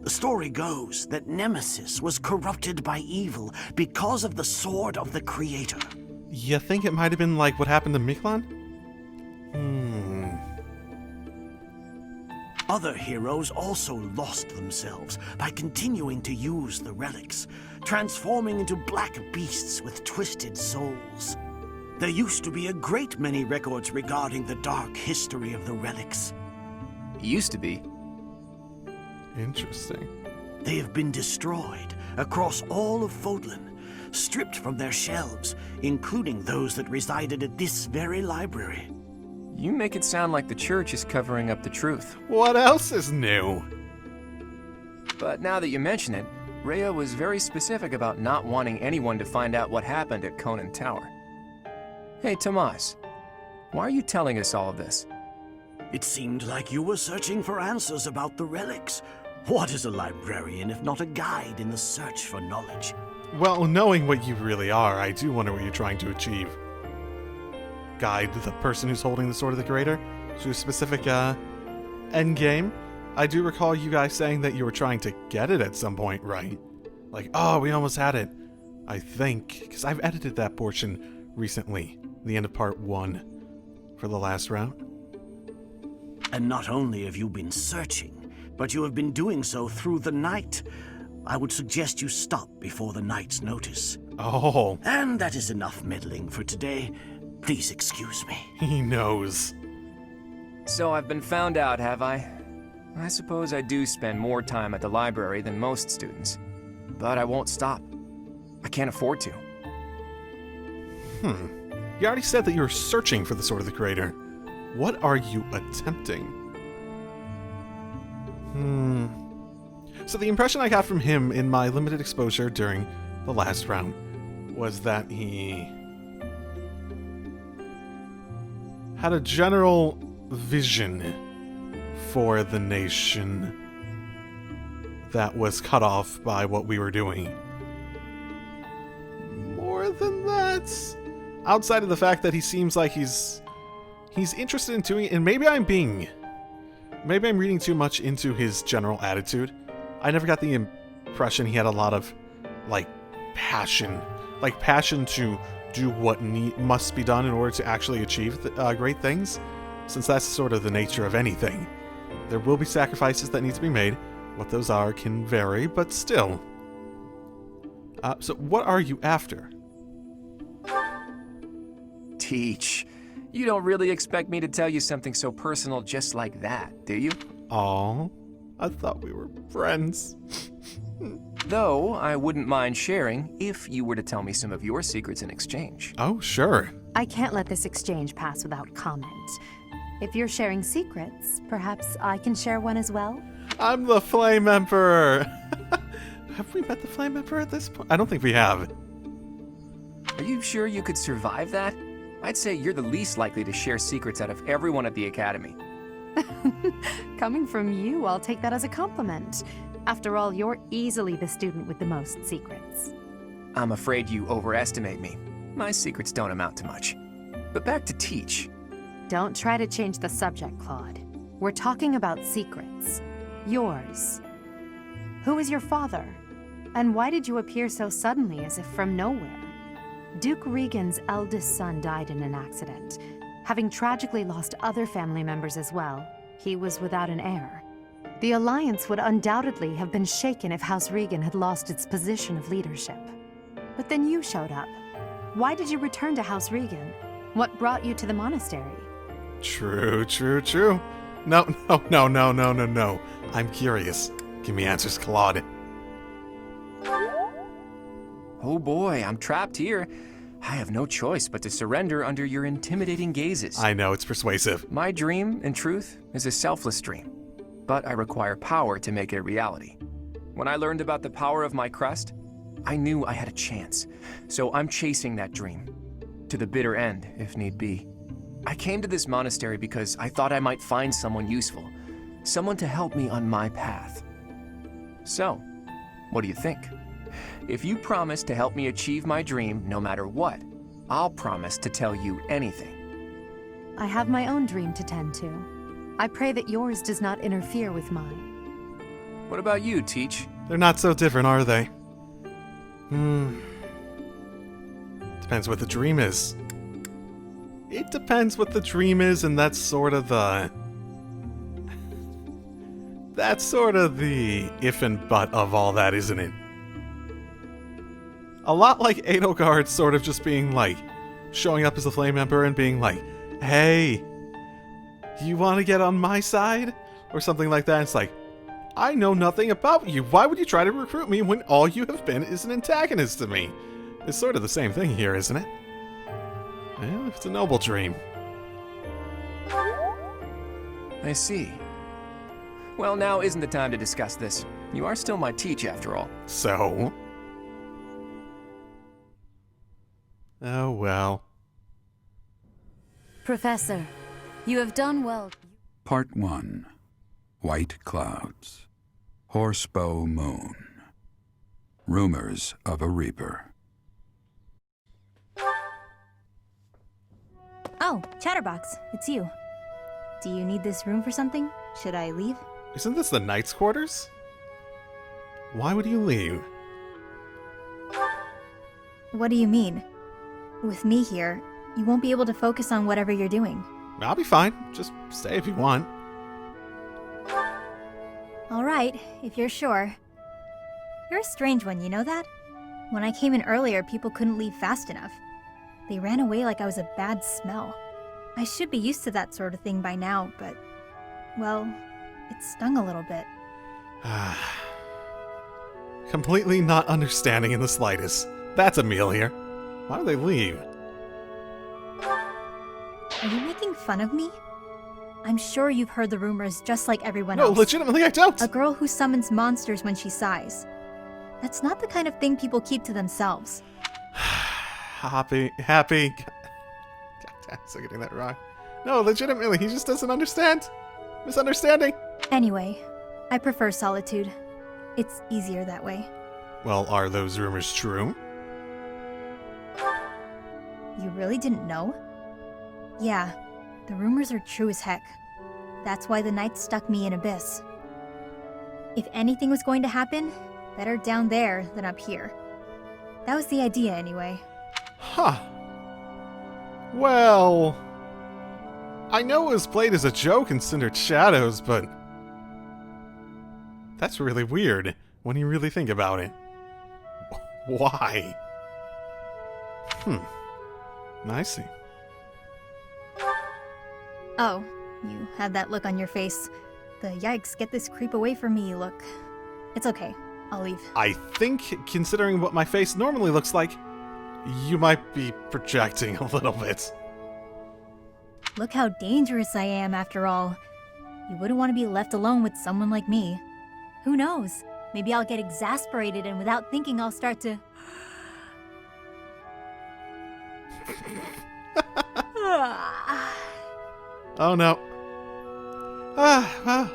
The story goes that Nemesis was corrupted by evil because of the sword of the Creator. You think it might have been like what happened to Miklon? Other heroes also lost themselves by continuing to use the relics, transforming into black beasts with twisted souls. There used to be a great many records regarding the dark history of the relics. Used to be. Interesting. They have been destroyed across all of Fodlan, stripped from their shelves, including those that resided at this very library. You make it sound like the church is covering up the truth. What else is new? But now that you mention it, Rhea was very specific about not wanting anyone to find out what happened at Conan Tower. Hey, Tomas, why are you telling us all of this? It seemed like you were searching for answers about the relics. What is a librarian if not a guide in the search for knowledge? Well, knowing what you really are, I do wonder what you're trying to achieve. Guide the person who's holding the Sword of the Creator to a specific, end game. I do recall you guys saying that you were trying to get it at some point, right? Like, oh, we almost had it. I think, because I've edited that portion recently, the end of part 1, for the last round. And not only have you been searching, but you have been doing so through the night. I would suggest you stop before the Knight's notice. Oh. And that is enough meddling for today. Please excuse me. He knows. So I've been found out, have I? I suppose I do spend more time at the library than most students. But I won't stop. I can't afford to. You already said that you were searching for the Sword of the Creator. What are you attempting? So the impression I got from him in my limited exposure during the last round was that he had a general vision for the nation that was cut off by what we were doing. More than that, outside of the fact that he seems like he's interested in doing it, and maybe I'm reading too much into his general attitude. I never got the impression he had a lot of passion to do what must be done in order to actually achieve great things, since that's sort of the nature of anything. There will be sacrifices that need to be made. What those are can vary, but still. So what are you after? Teach. You don't really expect me to tell you something so personal just like that, do you? Aw, I thought we were friends. Though, I wouldn't mind sharing if you were to tell me some of your secrets in exchange. Oh, sure. I can't let this exchange pass without comment. If you're sharing secrets, perhaps I can share one as well? I'm the Flame Emperor! Have we met the Flame Emperor at this point? I don't think we have. Are you sure you could survive that? I'd say you're the least likely to share secrets out of everyone at the Academy. Coming from you, I'll take that as a compliment. After all, you're easily the student with the most secrets. I'm afraid you overestimate me. My secrets don't amount to much. But back to Teach. Don't try to change the subject, Claude. We're talking about secrets. Yours. Who is your father? And why did you appear so suddenly as if from nowhere? Duke Regan's eldest son died in an accident. Having tragically lost other family members as well, he was without an heir. The Alliance would undoubtedly have been shaken if House Regan had lost its position of leadership. But then you showed up. Why did you return to House Regan? What brought you to the monastery? True. No. I'm curious. Give me answers, Claude. Oh boy, I'm trapped here. I have no choice but to surrender under your intimidating gazes. I know, it's persuasive. My dream, in truth, is a selfless dream. But I require power to make it a reality. When I learned about the power of my crest, I knew I had a chance. So I'm chasing that dream. To the bitter end, if need be. I came to this monastery because I thought I might find someone useful. Someone to help me on my path. So, what do you think? If you promise to help me achieve my dream, no matter what, I'll promise to tell you anything. I have my own dream to tend to. I pray that yours does not interfere with mine. What about you, Teach? They're not so different, are they? Depends what the dream is. It depends what the dream is, and that's sort of the if and but of all that, isn't it? A lot like Edelgard sort of just being like, showing up as the Flame Emperor and being like, hey, you want to get on my side? Or something like that. It's like, I know nothing about you. Why would you try to recruit me when all you have been is an antagonist to me? It's sort of the same thing here, isn't it? Well, it's a noble dream. I see. Well, now isn't the time to discuss this. You are still my Teach, after all. So? Oh, well. Professor, you have done well. Part 1. White Clouds. Horsebow Moon. Rumors of a Reaper. Oh, Chatterbox, it's you. Do you need this room for something? Should I leave? Isn't this the Knight's quarters? Why would you leave? What do you mean? With me here, you won't be able to focus on whatever you're doing. I'll be fine. Just stay if you want. Alright, if you're sure. You're a strange one, you know that? When I came in earlier, people couldn't leave fast enough. They ran away like I was a bad smell. I should be used to that sort of thing by now, but... well, it stung a little bit. Completely not understanding in the slightest. That's Emil here. Why do they leave? Are you making fun of me? I'm sure you've heard the rumors just like everyone No, else. legitimately I don't! A girl who summons monsters when she sighs. That's not the kind of thing people keep to themselves. Happy. God, I'm still getting that wrong. No, legitimately, he just doesn't understand. Misunderstanding. Anyway, I prefer solitude. It's easier that way. Well, are those rumors true? You really didn't know? Yeah, the rumors are true as heck. That's why the knights stuck me in Abyss. If anything was going to happen, better down there than up here. That was the idea anyway. Huh. Well... I know it was played as a joke in Cindered Shadows, but... that's really weird, when you really think about it. Why? I see. Oh, you had that look on your face. The yikes, get this creep away from me look. It's okay, I'll leave. I think, considering what my face normally looks like, you might be projecting a little bit. Look how dangerous I am, after all. You wouldn't want to be left alone with someone like me. Who knows? Maybe I'll get exasperated and without thinking I'll start to... Oh no. Well,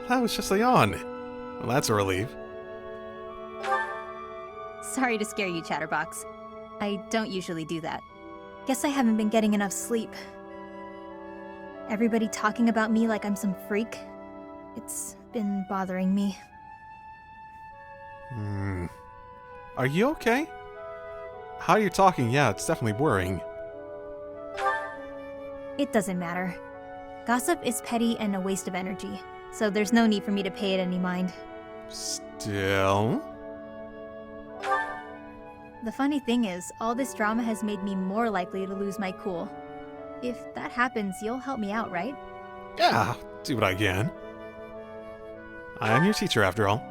that was just a yawn. Well, that's a relief. Sorry to scare you, Chatterbox. I don't usually do that. Guess I haven't been getting enough sleep. Everybody talking about me like I'm some freak. It's been bothering me. Are you okay? How you're talking, yeah, it's definitely worrying. It doesn't matter. Gossip is petty and a waste of energy, so there's no need for me to pay it any mind. Still? The funny thing is, all this drama has made me more likely to lose my cool. If that happens, you'll help me out, right? Yeah, do what I can. I am your teacher, after all.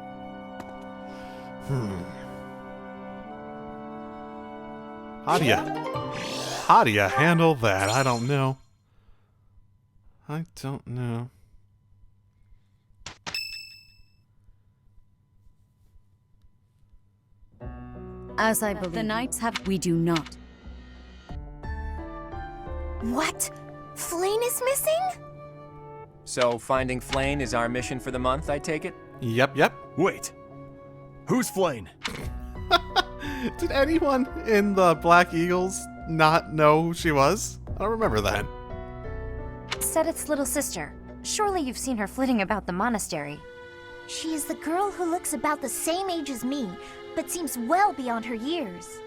How do you handle that? I don't know. I don't know. As I believe the knights have, we do not. What? Flayn is missing? So finding Flayn is our mission for the month, I take it? Yep. Wait. Who's Flayn? Did anyone in the Black Eagles not know who she was? I don't remember that. Seteth's little sister. Surely you've seen her flitting about the monastery. She is the girl who looks about the same age as me, but seems well beyond her years.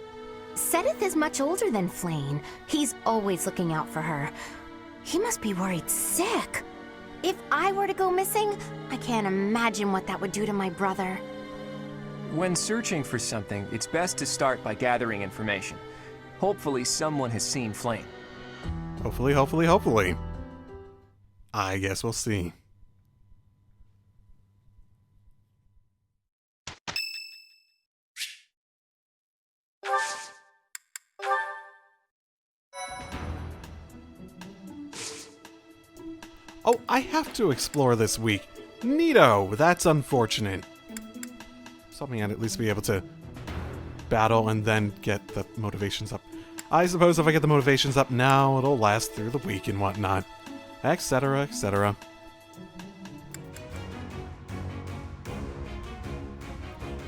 Seteth is much older than Flayn. He's always looking out for her. He must be worried sick. If I were to go missing, I can't imagine what that would do to my brother. When searching for something, it's best to start by gathering information. Hopefully someone has seen Flayn. Hopefully. I guess we'll see. Oh, I have to explore this week. Neato! That's unfortunate. Something I'd at least be able to battle and then get the motivations up. I suppose if I get the motivations up now, it'll last through the week and whatnot. Etc, etc.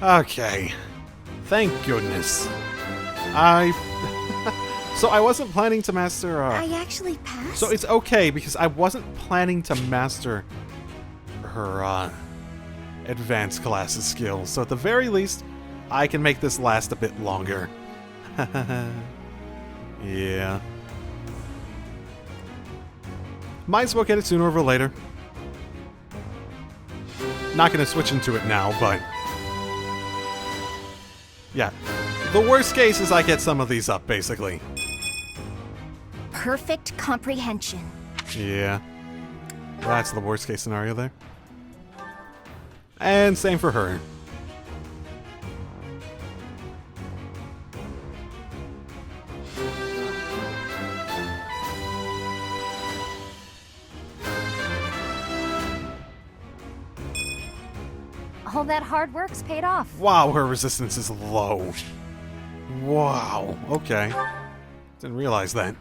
Okay. Thank goodness. So I wasn't planning to master, I actually passed? So it's okay, because I wasn't planning to master her, advanced classes skills. So at the very least, I can make this last a bit longer. Yeah. Might as well get it sooner or later. Not gonna switch into it now, but... Yeah. The worst case is I get some of these up, basically. Perfect comprehension. Yeah. That's the worst case scenario there. And same for her. All that hard work's paid off. Wow, her resistance is low. Wow, okay. Didn't realize that.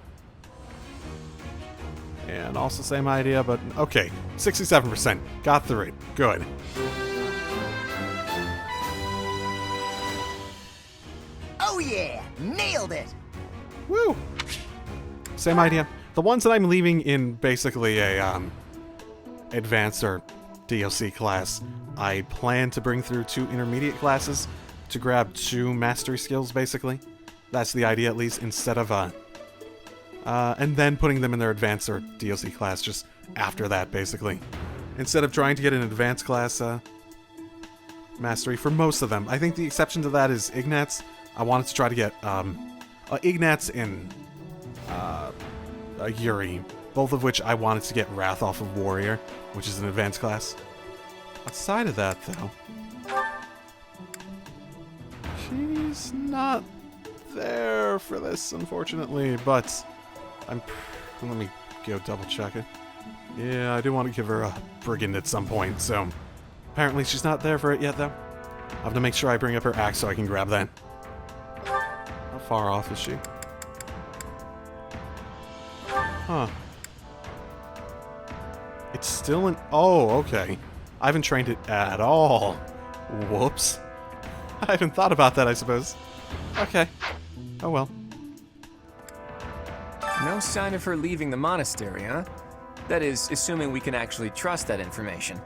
And also same idea, but okay. 67%. Got through it. Good. Oh yeah! Nailed it! Woo! Same idea. The ones that I'm leaving in basically a advanced or DLC class, I plan to bring through 2 intermediate classes to grab 2 mastery skills, basically. That's the idea, at least, instead of and then putting them in their advanced or DLC class just after that, basically. Instead of trying to get an advanced class mastery for most of them. I think the exception to that is Ignatz. I wanted to try to get Ignatz and Yuri, both of which I wanted to get Wrath off of Warrior, which is an advanced class. Outside of that, though, she's not there for this, unfortunately, but let me go double check it. Yeah, I do want to give her a brigand at some point, so apparently she's not there for it yet, though. I have to make sure I bring up her axe so I can grab that. How far off is she? Huh. It's still in... Oh, okay. I haven't trained it at all. Whoops. I haven't thought about that, I suppose. Okay. Oh well. No sign of her leaving the monastery, huh? That is, assuming we can actually trust that information.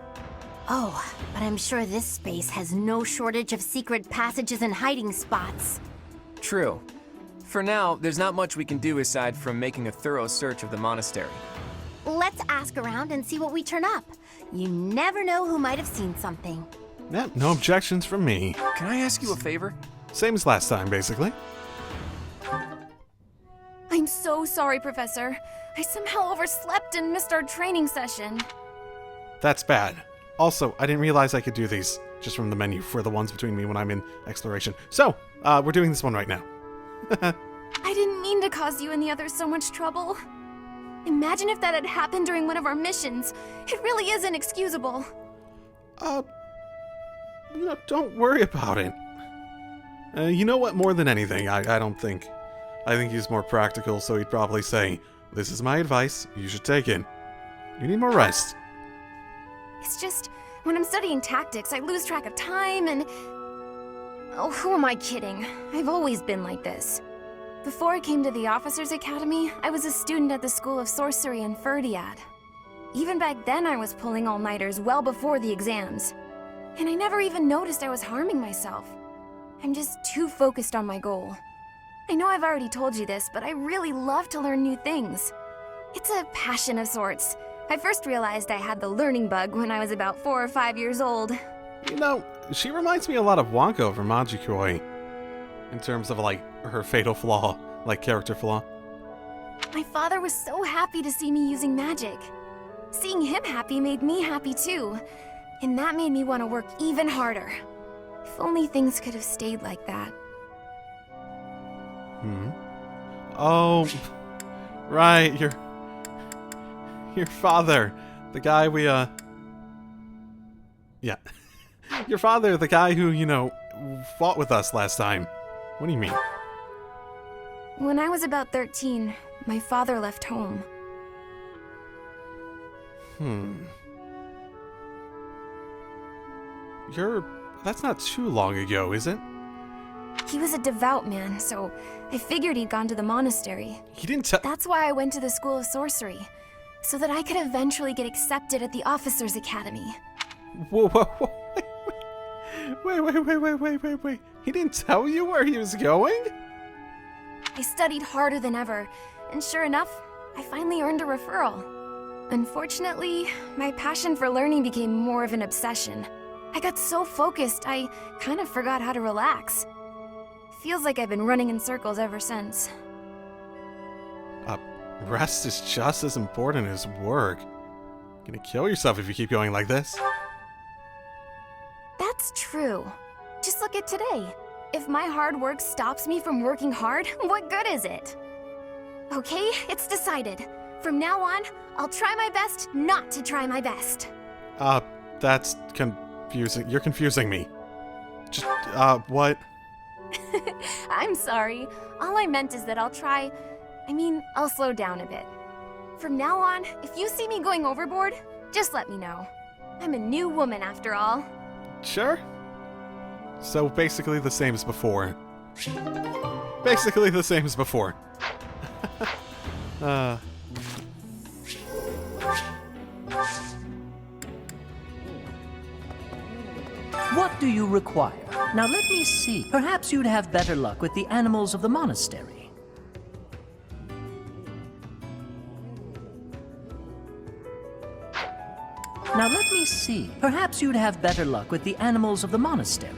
Oh, but I'm sure this space has no shortage of secret passages and hiding spots. True. For now, there's not much we can do aside from making a thorough search of the monastery. Let's ask around and see what we turn up. You never know who might have seen something. Yep, no objections from me. Can I ask you a favor? Same as last time, basically. I'm so sorry, Professor. I somehow overslept and missed our training session. That's bad. Also, I didn't realize I could do these just from the menu for the ones between me when I'm in exploration. So, we're doing this one right now. I didn't mean to cause you and the others so much trouble. Imagine if that had happened during one of our missions. It really is inexcusable. Don't worry about it. You know what, more than anything, I don't think. I think he's more practical, so he'd probably say, "This is my advice, you should take it. You need more rest." It's just, when I'm studying tactics, I lose track of time and... Oh, who am I kidding? I've always been like this. Before I came to the Officers' Academy, I was a student at the School of Sorcery in VERDANT. Even back then I was pulling all-nighters well before the exams. And I never even noticed I was harming myself. I'm just too focused on my goal. I know I've already told you this, but I really love to learn new things. It's a passion of sorts. I first realized I had the learning bug when I was about 4 or 5 years old. You know, she reminds me a lot of Wonko from Magikoi. In terms of, like, her fatal flaw, like, character flaw. My father was so happy to see me using magic. Seeing him happy made me happy too. And that made me want to work even harder. If only things could have stayed like that. Oh, right, your father, the guy we, yeah. Your father, the guy who, fought with us last time. What do you mean? When I was about 13, my father left home. That's not too long ago, is it? He was a devout man, so I figured he'd gone to the monastery. He didn't tell— That's why I went to the School of Sorcery, so that I could eventually get accepted at the Officers' Academy. Whoa, wait. He didn't tell you where he was going? I studied harder than ever, and sure enough, I finally earned a referral. Unfortunately, my passion for learning became more of an obsession. I got so focused, I kind of forgot how to relax. Feels like I've been running in circles ever since. Rest is just as important as work. You're gonna kill yourself if you keep going like this. That's true. Just look at today. If my hard work stops me from working hard, what good is it? Okay, it's decided. From now on, I'll try my best not to try my best. That's confusing. You're confusing me. Just, what? I'm sorry. All I meant is that I'll slow down a bit. From now on, if you see me going overboard, just let me know. I'm a new woman after all. Sure. So basically the same as before. Basically the same as before. What do you require? Now let me see. Perhaps you'd have better luck with the animals of the monastery. Now let me see. Perhaps you'd have better luck with the animals of the monastery.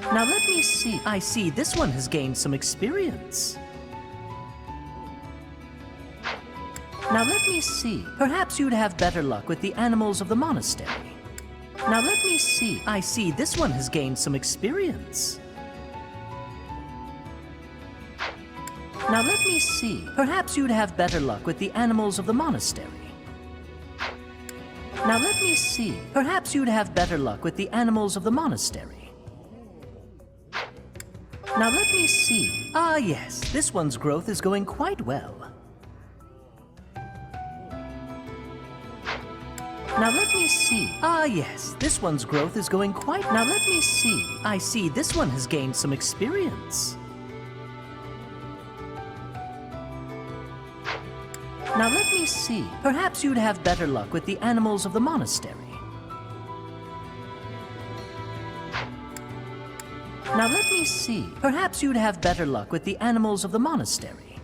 Now let me see. I see this one has gained some experience. Now let me see. Perhaps you'd have better luck with the animals of the monastery. Now let me see. I see this one has gained some experience. Now let me see. Perhaps you'd have better luck with the animals of the monastery. Now let me see. Perhaps you'd have better luck with the animals of the monastery. Now let me see. Ah yes, this one's growth is going quite well. Now let me see. Ah yes, this one's growth is going quite... Now let me see. I see this one has gained some experience. Now let me see. Perhaps you'd have better luck with the animals of the monastery. Now let me see. Perhaps you'd have better luck with the animals of the monastery.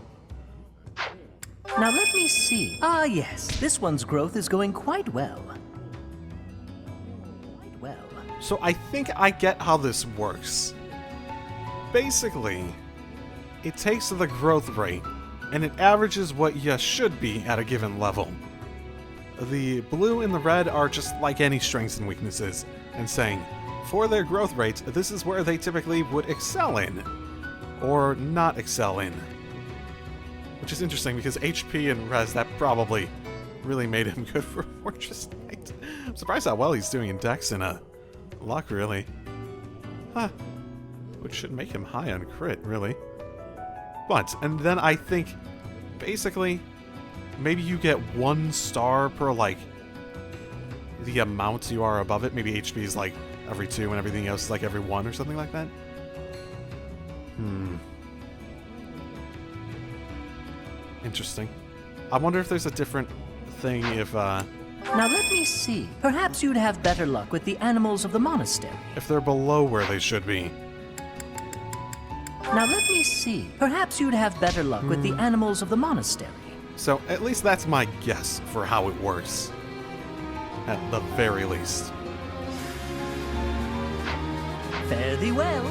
Now let me see. Ah yes, this one's growth is going quite well. So I think I get how this works. Basically, it takes the growth rate and it averages what you should be at a given level. The blue and the red are just like any strengths and weaknesses, and saying, for their growth rates, this is where they typically would excel in, or not excel in. Which is interesting because HP and res, that probably really made him good for Fortress Knight. I'm surprised how well he's doing in Dex and luck, really. Huh. Which should make him high on crit, really. But, and then I think, basically, maybe you get 1 star per, like, the amount you are above it. Maybe HP is, like, every 2 and everything else is, like, every 1 or something like that. Interesting. I wonder if there's a different thing if, Now let me see. Perhaps you'd have better luck with the animals of the monastery. if they're below where they should be. Now let me see. Perhaps you'd have better luck with the animals of the monastery. So, at least that's my guess for how it works. At the very least. Fare thee well.